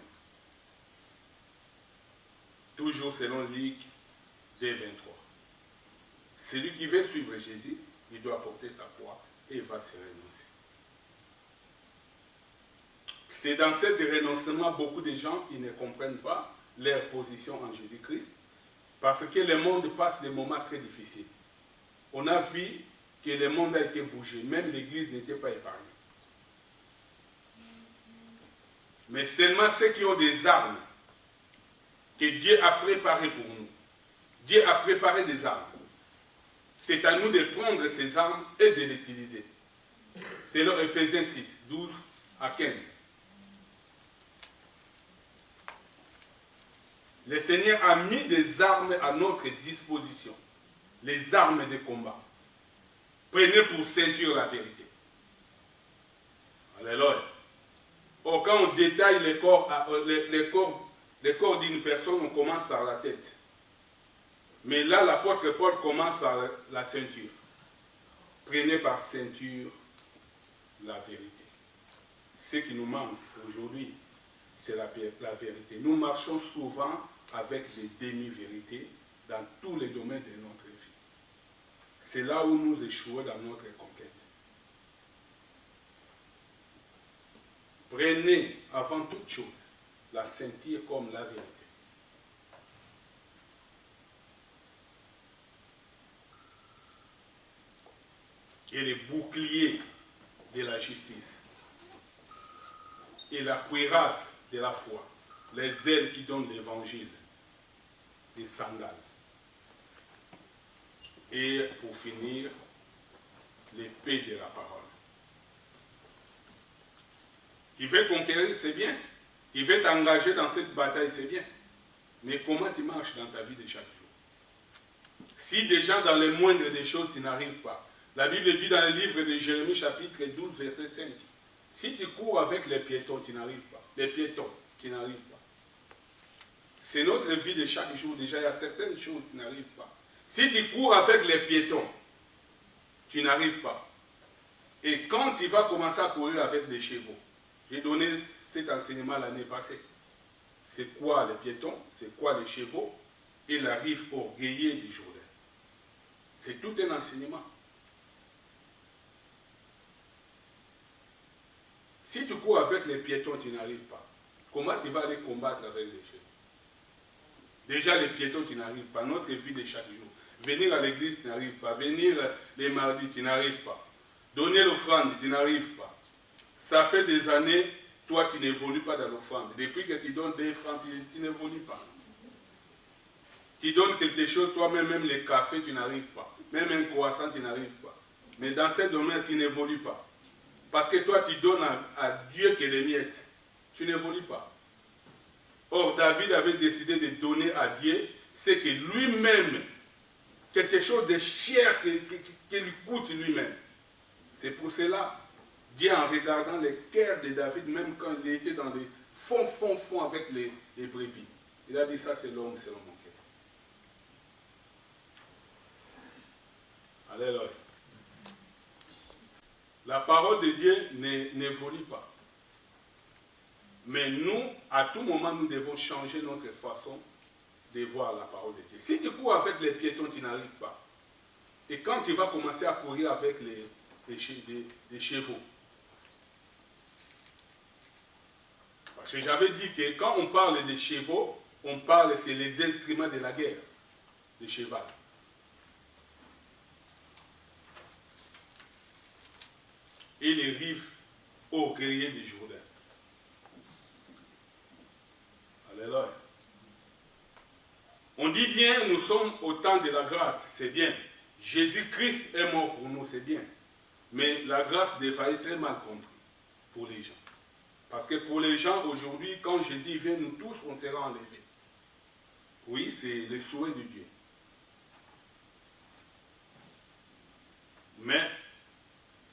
Toujours selon Luc 2, 23. Celui qui veut suivre Jésus, il doit porter sa croix et il va se renoncer. C'est dans cet renoncement, beaucoup de gens ils ne comprennent pas leur position en Jésus-Christ, parce que le monde passe des moments très difficiles. On a vu que le monde a été bougé, même l'Église n'était pas épargnée. Mais seulement ceux qui ont des armes que Dieu a préparées pour nous. Dieu a préparé des armes. C'est à nous de prendre ces armes et de les utiliser. C'est dans Ephésiens 6, 12 à 15. Le Seigneur a mis des armes à notre disposition. Les armes de combat. Prenez pour ceinture la vérité. Alléluia. Or, quand on détaille les corps d'une personne, on commence par la tête. Mais là, l'apôtre Paul commence par la ceinture. Prenez par ceinture la vérité. Ce qui nous manque aujourd'hui, c'est la vérité. Nous marchons souvent avec les demi-vérités dans tous les domaines de notre vie. C'est là où nous échouons dans notre conquête. Prenez avant toute chose la ceinture comme la vérité. Et les boucliers de la justice. Et la cuirasse de la foi. Les ailes qui donnent l'évangile. Les sandales. Et pour finir, l'épée de la parole. Tu veux conquérir, c'est bien. Tu veux t'engager dans cette bataille, c'est bien. Mais comment tu marches dans ta vie de chaque jour? Si déjà dans les moindres des choses, tu n'arrives pas. La Bible dit dans le livre de Jérémie, chapitre 12, verset 5. Si tu cours avec les piétons, tu n'arrives pas. Les piétons, tu n'arrives pas. C'est notre vie de chaque jour. Déjà, il y a certaines choses qui n'arrivent pas. Si tu cours avec les piétons, tu n'arrives pas. Et quand tu vas commencer à courir avec des chevaux, j'ai donné cet enseignement l'année passée. C'est quoi les piétons? C'est quoi les chevaux? Et la rive orgueilleuse du Jourdain. C'est tout un enseignement. Si tu cours avec les piétons, tu n'arrives pas. Comment tu vas aller combattre avec les chevaux? Déjà, les piétons, tu n'arrives pas. Notre vie de chaque jour. Venir à l'église, tu n'arrives pas. Venir les mardis, tu n'arrives pas. Donner l'offrande, tu n'arrives pas. Ça fait des années, toi, tu n'évolues pas dans l'offrande. Depuis que tu donnes des francs, tu n'évolues pas. Tu donnes quelque chose, toi-même, même les cafés, tu n'arrives pas. Même un croissant, tu n'arrives pas. Mais dans ce domaine, tu n'évolues pas. Parce que toi, tu donnes à Dieu que les miettes. Tu n'évolues pas. Or, David avait décidé de donner à Dieu ce que lui-même, quelque chose de cher qui lui coûte lui-même. C'est pour cela, Dieu, en regardant les cœurs de David, même quand il était dans les fonds avec les brebis, il a dit ça, c'est l'homme selon mon cœur. Alléluia. La parole de Dieu n'évolue pas. Mais nous, à tout moment, nous devons changer notre façon de voir la parole de Dieu. Si tu cours avec les piétons, tu n'arrives pas. Et quand tu vas commencer à courir avec les chevaux, Parce que j'avais dit que quand on parle des chevaux, on parle, c'est les instruments de la guerre, le cheval. Et les rives aux guerriers du Jourdain. Alléluia. On dit bien, nous sommes au temps de la grâce, c'est bien. Jésus-Christ est mort pour nous, c'est bien. Mais la grâce des fois est très mal comprise pour les gens. Parce que pour les gens, aujourd'hui, quand Jésus vient, nous tous, on sera enlevés. Oui, c'est le souhait de Dieu. Mais,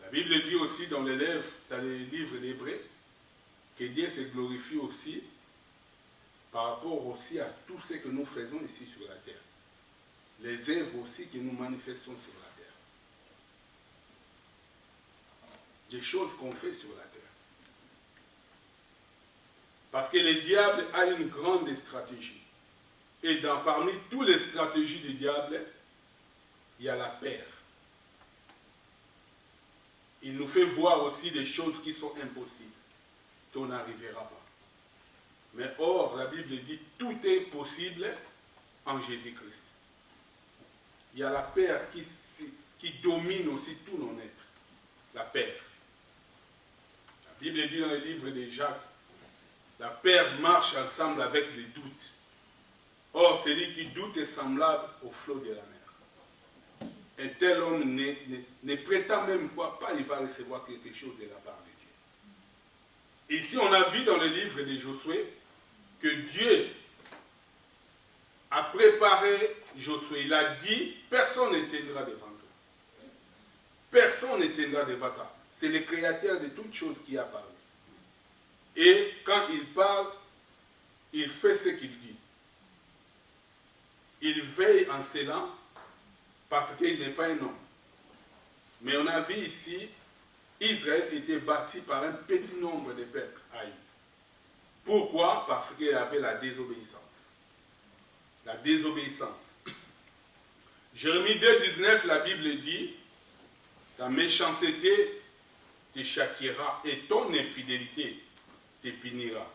la Bible dit aussi dans les livres d'Hébreux, que Dieu se glorifie aussi par rapport aussi à tout ce que nous faisons ici sur la terre. Les œuvres aussi que nous manifestons sur la terre. Des choses qu'on fait sur la terre. Parce que le diable a une grande stratégie. Et parmi toutes les stratégies du diable, il y a la peur. Il nous fait voir aussi des choses qui sont impossibles, qu'on n'arrivera pas. Mais or, la Bible dit, tout est possible en Jésus-Christ. Il y a la peur qui domine aussi tout nos êtres. La peur. La Bible dit dans le livre de Jacques, la peur marche ensemble avec le doute. Or, celui qui doute est semblable au flot de la mer. Un tel homme ne prétend même pas, il va recevoir quelque chose de la part de Dieu. Ici, on a vu dans le livre de Josué que Dieu a préparé Josué. Il a dit, personne ne tiendra devant toi. Personne ne tiendra devant toi. C'est le créateur de toutes choses qui a parlé. Et quand il parle, il fait ce qu'il dit. Il veille en scellant parce qu'il n'est pas un homme. Mais on a vu ici, Israël était bâti par un petit nombre de peuples haïs. Pourquoi? Parce qu'il y avait la désobéissance. La désobéissance. Jérémie 2,19, la Bible dit, ta méchanceté te châtiera et ton infidélité te punira.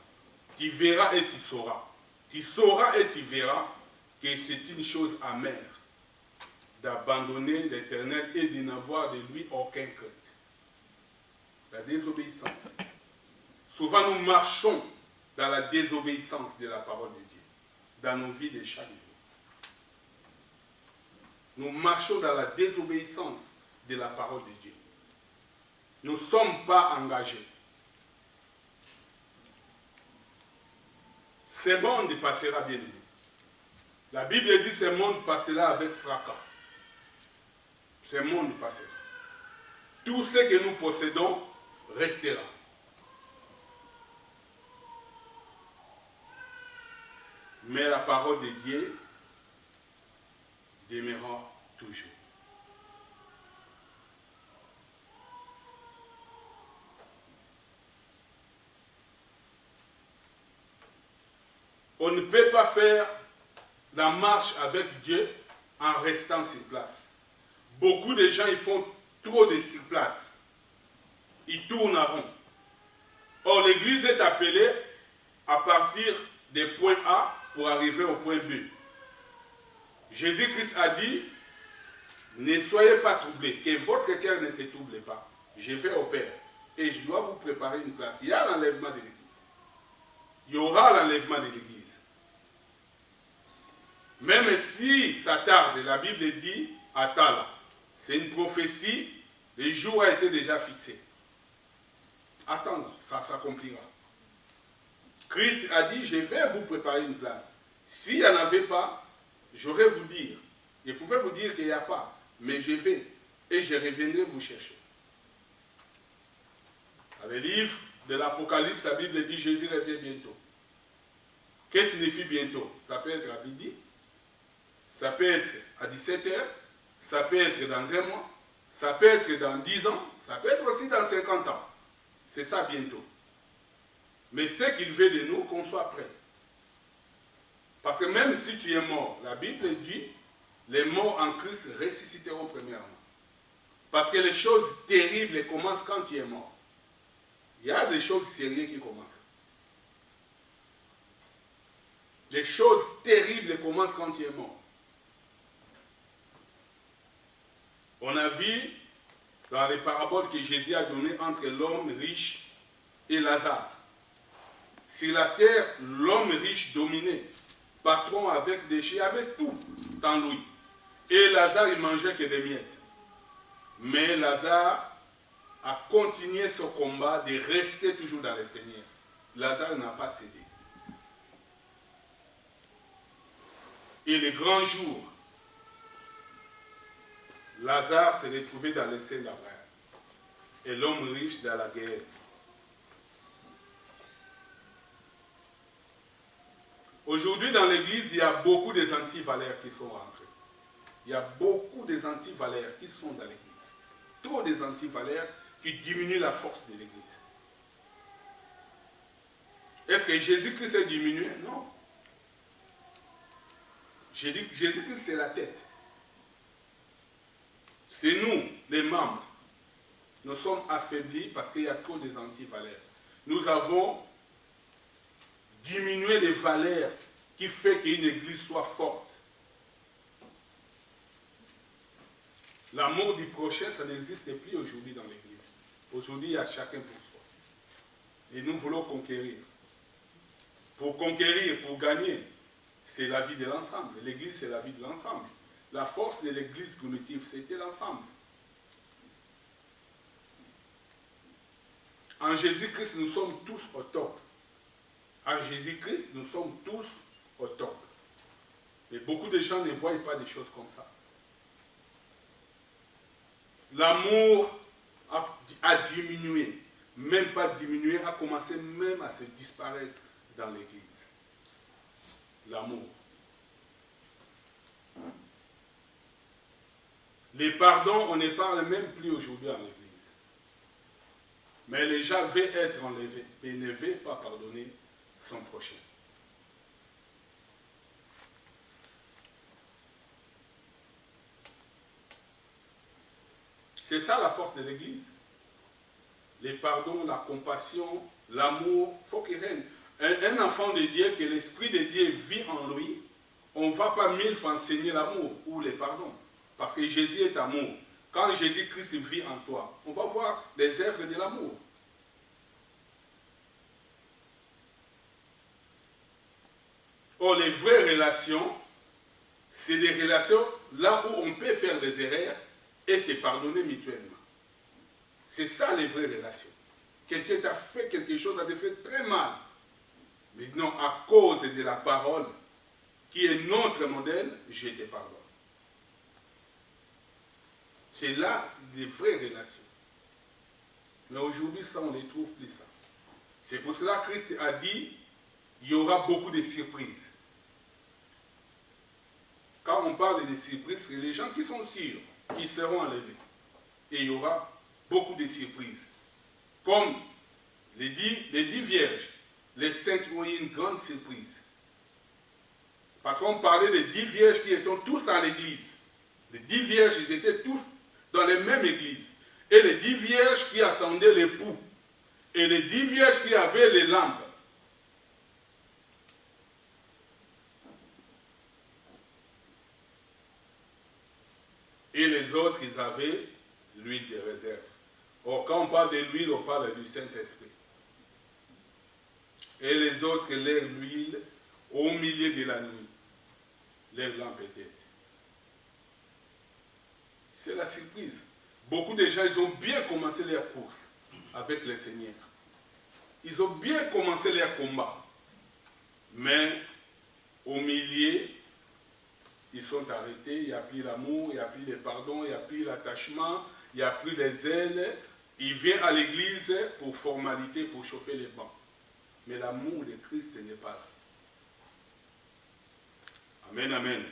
Tu verras et tu sauras. Tu sauras et tu verras que c'est une chose amère d'abandonner l'Éternel et de n'avoir de lui aucun crainte. La désobéissance. Souvent nous marchons dans la désobéissance de la parole de Dieu, dans nos vies de chaque jour. Nous marchons dans la désobéissance de la parole de Dieu. Nous ne sommes pas engagés. Ce monde passera bien aimé. La Bible dit que ce monde passera avec fracas. Ce monde passera. Tout ce que nous possédons restera. Mais la parole de Dieu demeurera toujours. On ne peut pas faire la marche avec Dieu en restant sur place. Beaucoup de gens ils font trop de sur place. Ils tournent en rond. Or, l'Église est appelée à partir des points A pour arriver au point B. Jésus-Christ a dit, ne soyez pas troublés, que votre cœur ne se trouble pas. Je vais au Père et je dois vous préparer une place. Il y a l'enlèvement de l'Église. Il y aura l'enlèvement de l'Église. Même si ça tarde, la Bible dit, attends, c'est une prophétie, le jour a été déjà fixé. Attends, ça s'accomplira. Christ a dit, je vais vous préparer une place. S'il n'y en avait pas, j'aurais vous dire. Je pouvais vous dire qu'il n'y a pas, mais je vais et je reviendrai vous chercher. Dans le livre de l'Apocalypse, la Bible dit, Jésus revient bientôt. Qu'est-ce que signifie bientôt? Ça peut être à midi, ça peut être à 17h, ça peut être dans un mois, ça peut être dans 10 ans, ça peut être aussi dans 50 ans. C'est ça bientôt. Mais ce qu'il veut de nous, qu'on soit prêts. Parce que même si tu es mort, la Bible dit, les morts en Christ ressusciteront premièrement. Parce que les choses terribles commencent quand tu es mort. Il y a des choses sérieuses qui commencent. Les choses terribles commencent quand tu es mort. On a vu dans les paraboles que Jésus a données entre l'homme riche et Lazare. Sur la terre, l'homme riche dominait, patron avec déchets, avec tout en lui. Et Lazare, il mangeait que des miettes. Mais Lazare a continué ce combat de rester toujours dans le Seigneur. Lazare n'a pas cédé. Et le grand jour, Lazare s'est retrouvé dans le sein d'Abraham. Et l'homme riche dans la guerre. Aujourd'hui, dans l'église, il y a beaucoup des antivaleurs qui sont rentrés. Il y a beaucoup des antivaleurs qui sont dans l'église. Trop des antivaleurs qui diminuent la force de l'église. Est-ce que Jésus-Christ est diminué? Non. Jésus-Christ, c'est la tête. C'est nous, les membres. Nous sommes affaiblis parce qu'il y a trop des antivaleurs. Nous avons diminué les valeurs qui font qu'une église soit forte. L'amour du prochain, ça n'existe plus aujourd'hui dans l'église. Aujourd'hui, il y a chacun pour soi. Et nous voulons conquérir. Pour conquérir, pour gagner, c'est la vie de l'ensemble. L'église, c'est la vie de l'ensemble. La force de l'église primitive, c'était l'ensemble. En Jésus-Christ, nous sommes tous au top. En Jésus-Christ, nous sommes tous au top. Mais beaucoup de gens ne voient pas des choses comme ça. L'amour a diminué. Même pas diminué, a commencé même à se disparaître dans l'église. L'amour. Les pardons, on ne parle même plus aujourd'hui en l'église. Mais les gens veulent être enlevés, mais ne veulent pas pardonner son prochain. C'est ça la force de l'église. Les pardons, la compassion, l'amour, il faut qu'il règne. Un enfant de Dieu, que l'Esprit de Dieu vit en lui, on ne va pas 1000 fois enseigner l'amour ou les pardons. Parce que Jésus est amour. Quand Jésus-Christ vit en toi, on va voir les œuvres de l'amour. Or, les vraies relations, c'est des relations là où on peut faire des erreurs et se pardonner mutuellement. C'est ça les vraies relations. Quelqu'un t'a fait quelque chose, a fait très mal. Mais non, à cause de la parole, qui est notre modèle, je te pardonne. C'est là les vraies relations. Mais aujourd'hui, ça, on ne trouve plus ça. C'est pour cela que Christ a dit, il y aura beaucoup de surprises. Quand on parle de surprises, c'est les gens qui sont sûrs, qui seront enlevés. Et il y aura beaucoup de surprises. Comme les 10 vierges, les 5 ont eu une grande surprise. Parce qu'on parlait des 10 vierges qui étaient tous à l'église. Les 10 vierges, ils étaient tous dans les mêmes églises. Et les 10 vierges qui attendaient l'époux. Et les 10 vierges qui avaient les lampes. Et les autres, ils avaient l'huile de réserve. Or, quand on parle de l'huile, on parle du Saint-Esprit. Et les autres, leur huile, au milieu de la nuit, leur lampe était. C'est la surprise. Beaucoup de gens, ils ont bien commencé leur course avec le Seigneur. Ils ont bien commencé leur combat. Mais au milieu, ils sont arrêtés, il n'y a plus l'amour, il n'y a plus le pardon, il n'y a plus l'attachement, il n'y a plus les ailes. Il vient à l'église pour formalité, pour chauffer les bancs. Mais l'amour de Christ n'est pas là. Amen, amen.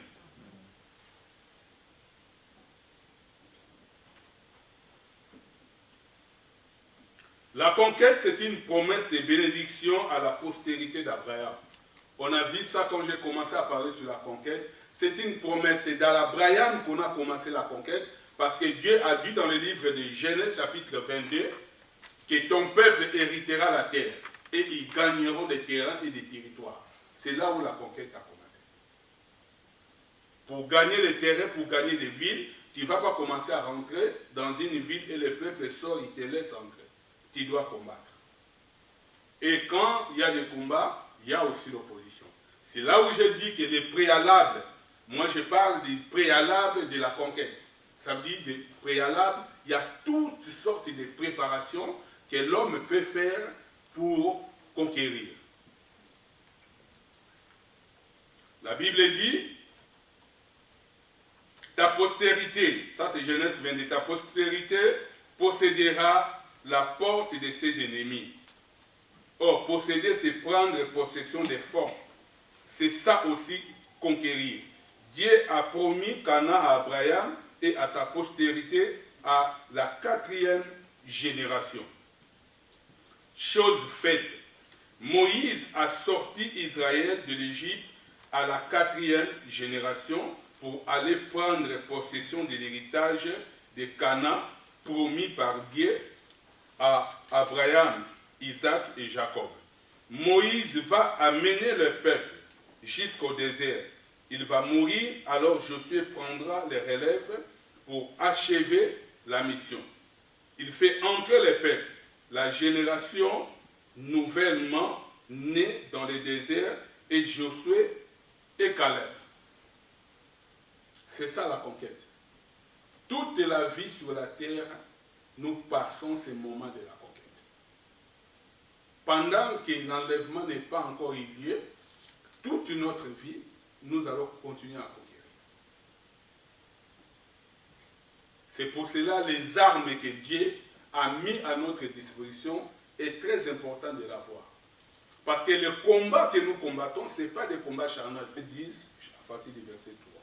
La conquête, c'est une promesse de bénédiction à la postérité d'Abraham. On a vu ça quand j'ai commencé à parler sur la conquête. C'est une promesse. C'est dans l'Abraham qu'on a commencé la conquête. Parce que Dieu a dit dans le livre de Genèse, chapitre 22, que ton peuple héritera la terre. Et ils gagneront des terrains et des territoires. c'est là où la conquête a commencé. Pour gagner les terrains, pour gagner des villes, tu ne vas pas commencer à rentrer dans une ville et le peuple sort, il te laisse entrer. Tu dois combattre. Et quand il y a des combats, il y a aussi l'opposition. C'est là où je dis que les préalables, moi je parle des préalables de la conquête. Ça veut dire des préalables, il y a toutes sortes de préparations que l'homme peut faire pour conquérir. La Bible dit, ta postérité, ça c'est Genèse 22, ta postérité possédera la porte de ses ennemis. Or, posséder, c'est prendre possession des forces. C'est ça aussi, conquérir. Dieu a promis Canaan à Abraham et à sa postérité à la 4e génération. Chose faite, Moïse a sorti Israël de l'Égypte à la 4e génération pour aller prendre possession de l'héritage de Canaan promis par Dieu à Abraham, Isaac et Jacob. Moïse va amener le peuple jusqu'au désert. Il va mourir, alors Josué prendra les relèves pour achever la mission. Il fait entrer le peuple, la génération nouvellement née dans le désert, et Josué et Caleb. C'est ça la conquête. Toute la vie sur la terre, nous passons ces moments de la conquête. Pendant que l'enlèvement n'est pas encore eu lieu, toute notre vie, nous allons continuer à conquérir. C'est pour cela les armes que Dieu a mis à notre disposition est très important de l'avoir. Parce que le combat que nous combattons, ce n'est pas des combats charnels. Ils disent, à partir du verset 3,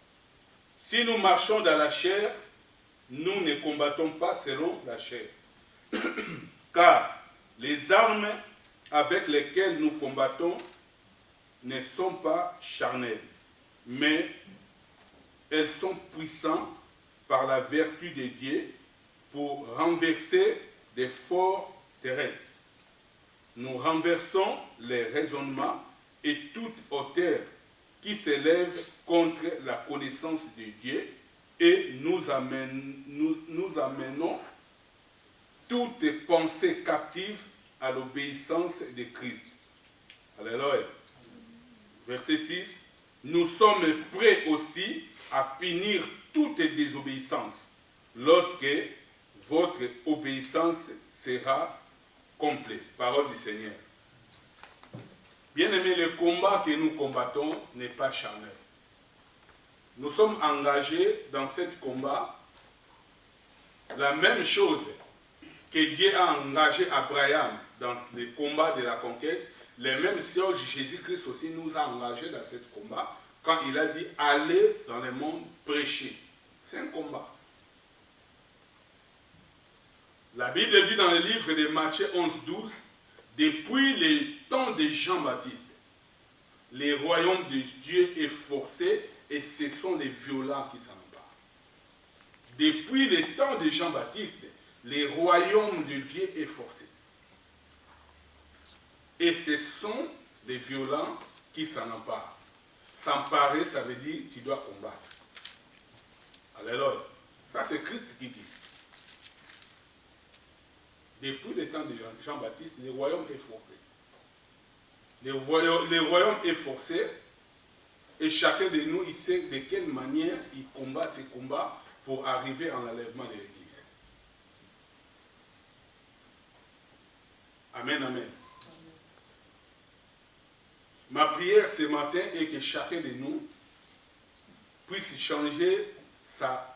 si nous marchons dans la chair, nous ne combattons pas selon la chair. Car les armes avec lesquelles nous combattons ne sont pas charnelles, mais elles sont puissantes par la vertu de Dieu pour renverser des forts terrestres. Nous renversons les raisonnements et toute hauteur qui s'élève contre la connaissance de Dieu et nous amenons toute pensée captive à l'obéissance de Christ. Alléluia. Verset 6. Nous sommes prêts aussi à punir toute désobéissance lorsque votre obéissance sera complète. Parole du Seigneur. Bien-aimés, le combat que nous combattons n'est pas charnel. Nous sommes engagés dans ce combat. La même chose que Dieu a engagé Abraham dans le combat de la conquête, les mêmes choses, Jésus-Christ aussi nous a engagés dans ce combat quand il a dit allez dans le monde prêcher. C'est un combat. La Bible dit dans le livre de Matthieu 11-12, depuis les temps de Jean-Baptiste, le royaume de Dieu est forcé et ce sont les violents qui s'en emparent. Depuis les temps de Jean-Baptiste, le royaume de Dieu est forcé. Et ce sont les violents qui s'en emparent. S'emparer, ça veut dire que tu dois combattre. Alléluia. Ça, c'est Christ qui dit. Depuis le temps de Jean-Baptiste, le royaume est forcé. Le royaume est forcé et chacun de nous, il sait de quelle manière il combat ces combats pour arriver à l'enlèvement de l'Église. Amen, amen. Ma prière ce matin est que chacun de nous puisse changer sa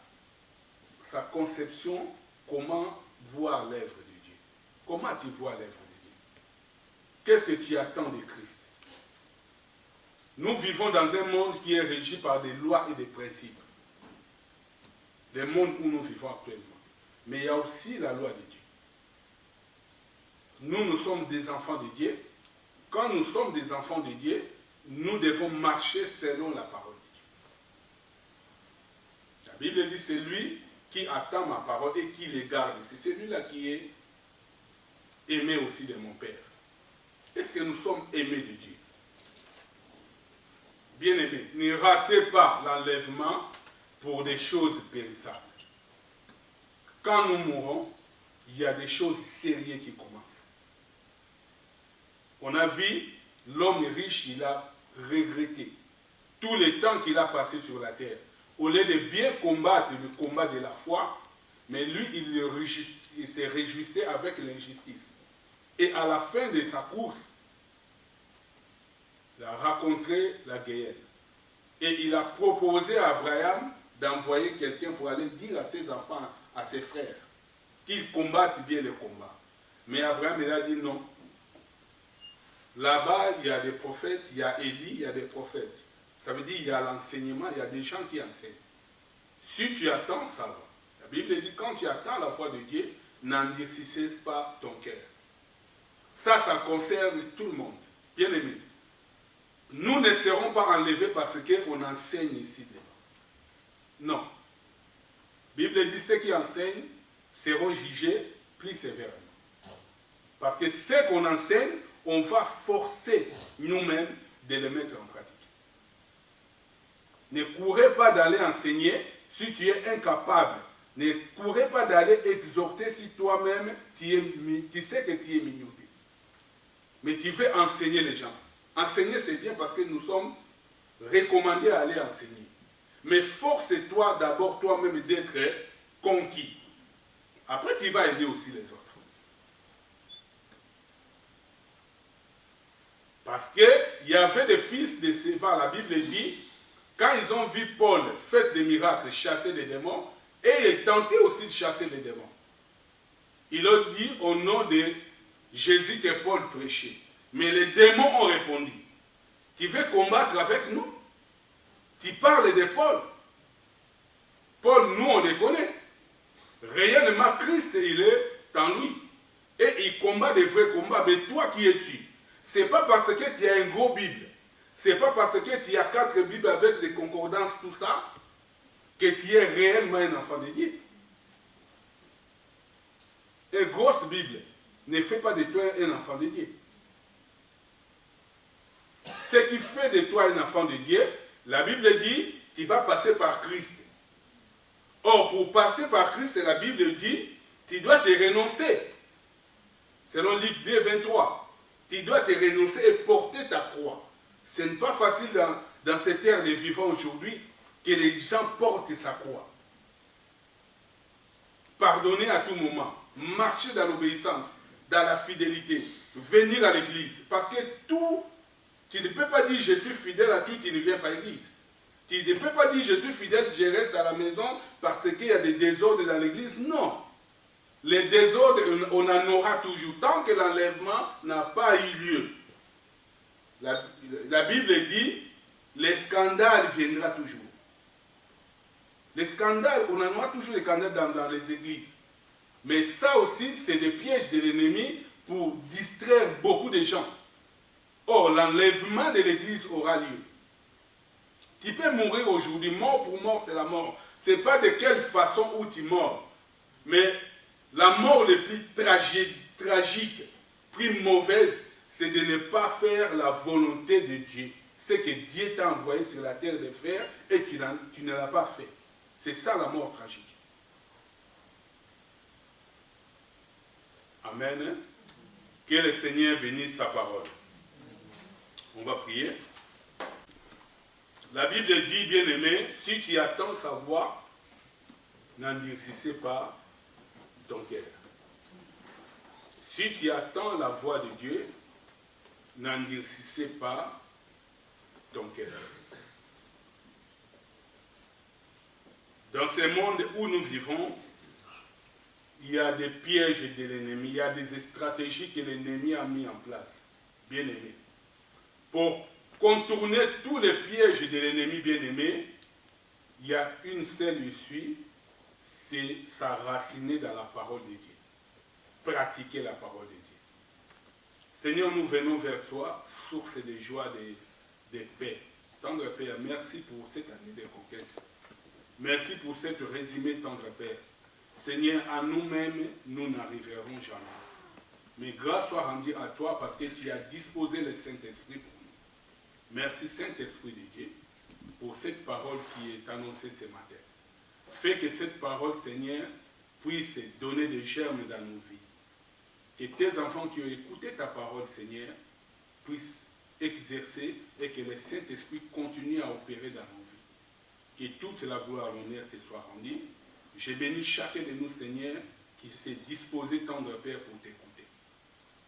conception, comment voir l'œuvre de Dieu. Comment tu vois l'œuvre de Dieu? Qu'est-ce que tu attends de Christ? Nous vivons dans un monde qui est régi par des lois et des principes. Le monde où nous vivons actuellement. Mais il y a aussi la loi de Dieu. Nous sommes des enfants de Dieu. Quand nous sommes des enfants de Dieu, nous devons marcher selon la parole de Dieu. La Bible dit, c'est lui qui attend ma parole et qui les garde. C'est celui-là qui est aimé aussi de mon Père. Est-ce que nous sommes aimés de Dieu? Bien-aimés, ne ratez pas l'enlèvement pour des choses périssables. Quand nous mourons, il y a des choses sérieuses qui commencent. On a vu l'homme riche, il a regretté tout le temps qu'il a passé sur la terre. Au lieu de bien combattre le combat de la foi, mais lui, il se réjouissait avec l'injustice. Et à la fin de sa course, il a rencontré la guerre. Et il a proposé à Abraham d'envoyer quelqu'un pour aller dire à ses enfants, à ses frères, qu'ils combattent bien le combat. Mais Abraham, il a dit non. Là-bas, il y a des prophètes, il y a Élie, il y a des prophètes. Ça veut dire qu'il y a l'enseignement, il y a des gens qui enseignent. Si tu attends, ça va. La Bible dit, quand tu attends la foi de Dieu, n'endurcissez pas ton cœur. Ça concerne tout le monde. Bien aimé. Nous ne serons pas enlevés parce qu'on enseigne ici dedans. Non. La Bible dit, ceux qui enseignent seront jugés plus sévèrement. Parce que ce qu'on enseigne, on va forcer nous-mêmes de le mettre en pratique. Ne courez pas d'aller enseigner si tu es incapable. Ne courez pas d'aller exhorter si toi-même tu sais que tu es mignoté. Mais tu veux enseigner les gens. Enseigner, c'est bien parce que nous sommes recommandés à aller enseigner. Mais force-toi d'abord toi-même d'être conquis. Après, tu vas aider aussi les autres. Parce qu'il y avait des fils de Séva, la Bible dit, quand ils ont vu Paul faire des miracles, chasser des démons, et il tentait aussi de chasser les démons. Ils ont dit au nom de Jésus que Paul prêchait. Mais les démons ont répondu, tu veux combattre avec nous? Tu parles de Paul. Paul, nous on le connaît. Réellement, Christ, il est en lui. Et il combat des vrais combats. Mais toi, qui es-tu? Ce n'est pas parce que tu as une grosse Bible, ce n'est pas parce que tu as 4 Bibles avec des concordances, tout ça, que tu es réellement un enfant de Dieu. Une grosse Bible ne fait pas de toi un enfant de Dieu. Ce qui fait de toi un enfant de Dieu, la Bible dit, tu vas passer par Christ. Or, pour passer par Christ, la Bible dit, tu dois te renoncer. Selon Luc 2, 23. Tu dois te renoncer et porter ta croix. Ce n'est pas facile dans cette ère de vivant aujourd'hui que les gens portent sa croix. Pardonner à tout moment. Marcher dans l'obéissance, dans la fidélité. Venir à l'église. Parce que tout, tu ne peux pas dire je suis fidèle à tout, tu ne viens pas à l'église. Tu ne peux pas dire je suis fidèle, je reste à la maison parce qu'il y a des désordres dans l'église. Non. Les désordres, on en aura toujours. Tant que l'enlèvement n'a pas eu lieu. La Bible dit, les scandales viendront toujours. Les scandales, on en aura toujours des scandales dans les églises. Mais ça aussi, c'est des pièges de l'ennemi pour distraire beaucoup de gens. Or, l'enlèvement de l'église aura lieu. Tu peux mourir aujourd'hui, mort pour mort, c'est la mort. Ce n'est pas de quelle façon où tu mors. Mais la mort la plus tragique, plus mauvaise, c'est de ne pas faire la volonté de Dieu. Ce que Dieu t'a envoyé sur la terre de faire et tu ne l'as pas fait. C'est ça la mort tragique. Amen. Que le Seigneur bénisse sa parole. On va prier. La Bible dit, bien-aimé, si tu attends sa voix, n'endurcissez pas ton cœur. Si tu attends la voix de Dieu, n'endurcissez pas ton cœur. Dans ce monde où nous vivons, il y a des pièges de l'ennemi, il y a des stratégies que l'ennemi a mis en place, bien-aimé. Pour contourner tous les pièges de l'ennemi, bien-aimé, il y a une seule issue, c'est s'enraciner dans la parole de Dieu. Pratiquer la parole de Dieu. Seigneur, nous venons vers toi, source de joie, de paix. Tendre Père, merci pour cette année de conquête. Merci pour cette résumé, tendre Père. Seigneur, à nous-mêmes, nous n'arriverons jamais. Mais grâce soit rendue à toi parce que tu as disposé le Saint-Esprit pour nous. Merci Saint-Esprit de Dieu pour cette parole qui est annoncée ce matin. Fais que cette parole, Seigneur, puisse donner des germes dans nos vies. Que tes enfants qui ont écouté ta parole, Seigneur, puissent exercer et que le Saint-Esprit continue à opérer dans nos vies. Que toute la gloire et l'honneur te soit rendue. Je bénis chacun de nous, Seigneur, qui s'est disposé, tendre Père, pour t'écouter.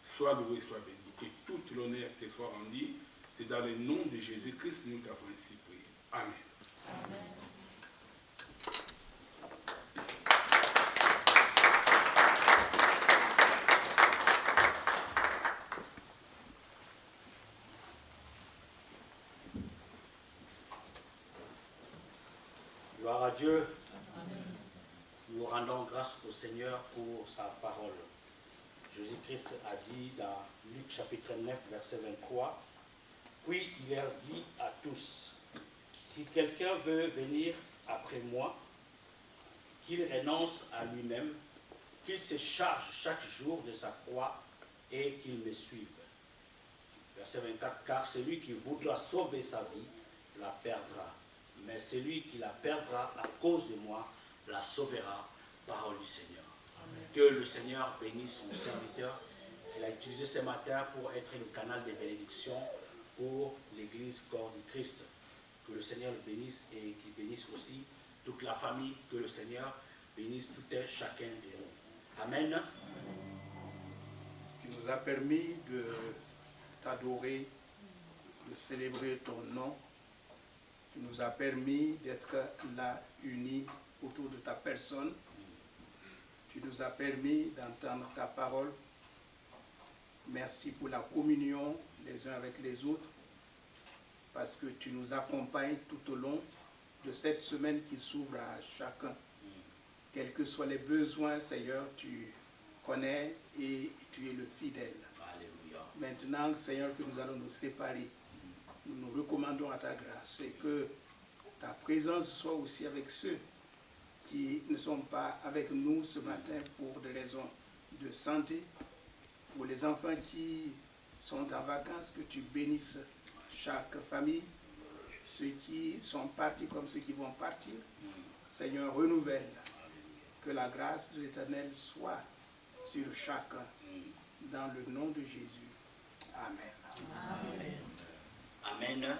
Sois loué, sois béni. Que toute l'honneur te soit rendue. C'est dans le nom de Jésus-Christ que nous t'avons ainsi prié. Amen. Amen. Gloire à Dieu. Nous rendons grâce au Seigneur pour sa parole. Jésus-Christ a dit dans Luc chapitre 9, verset 23, « Puis il leur dit à tous, si quelqu'un veut venir après moi, qu'il renonce à lui-même, qu'il se charge chaque jour de sa croix et qu'il me suive. » Verset 24, « Car celui qui voudra sauver sa vie la perdra, mais celui qui la perdra à cause de moi la sauvera. » Parole du Seigneur. Amen. Que le Seigneur bénisse son serviteur. Il a utilisé ce matin pour être le canal de bénédiction pour l'Église corps du Christ. Que le Seigneur le bénisse et qu'il bénisse aussi toute la famille. Que le Seigneur bénisse tout et chacun de nous. Amen. Tu nous as permis de t'adorer, de célébrer ton nom. Tu nous as permis d'être là unis autour de ta personne. Tu nous as permis d'entendre ta parole. Merci pour la communion les uns avec les autres, parce que tu nous accompagnes tout au long de cette semaine qui s'ouvre à chacun. Quels que soient les besoins, Seigneur, tu connais et tu es le fidèle. Alléluia. Maintenant, Seigneur, que nous allons nous séparer, nous nous recommandons à ta grâce et que ta présence soit aussi avec ceux qui ne sont pas avec nous ce matin pour des raisons de santé, pour les enfants qui sont en vacances, que tu bénisses chaque famille, ceux qui sont partis comme ceux qui vont partir. Seigneur, renouvelle, que la grâce de l'Éternel soit sur chacun, dans le nom de Jésus. Amen. Amen. Amen.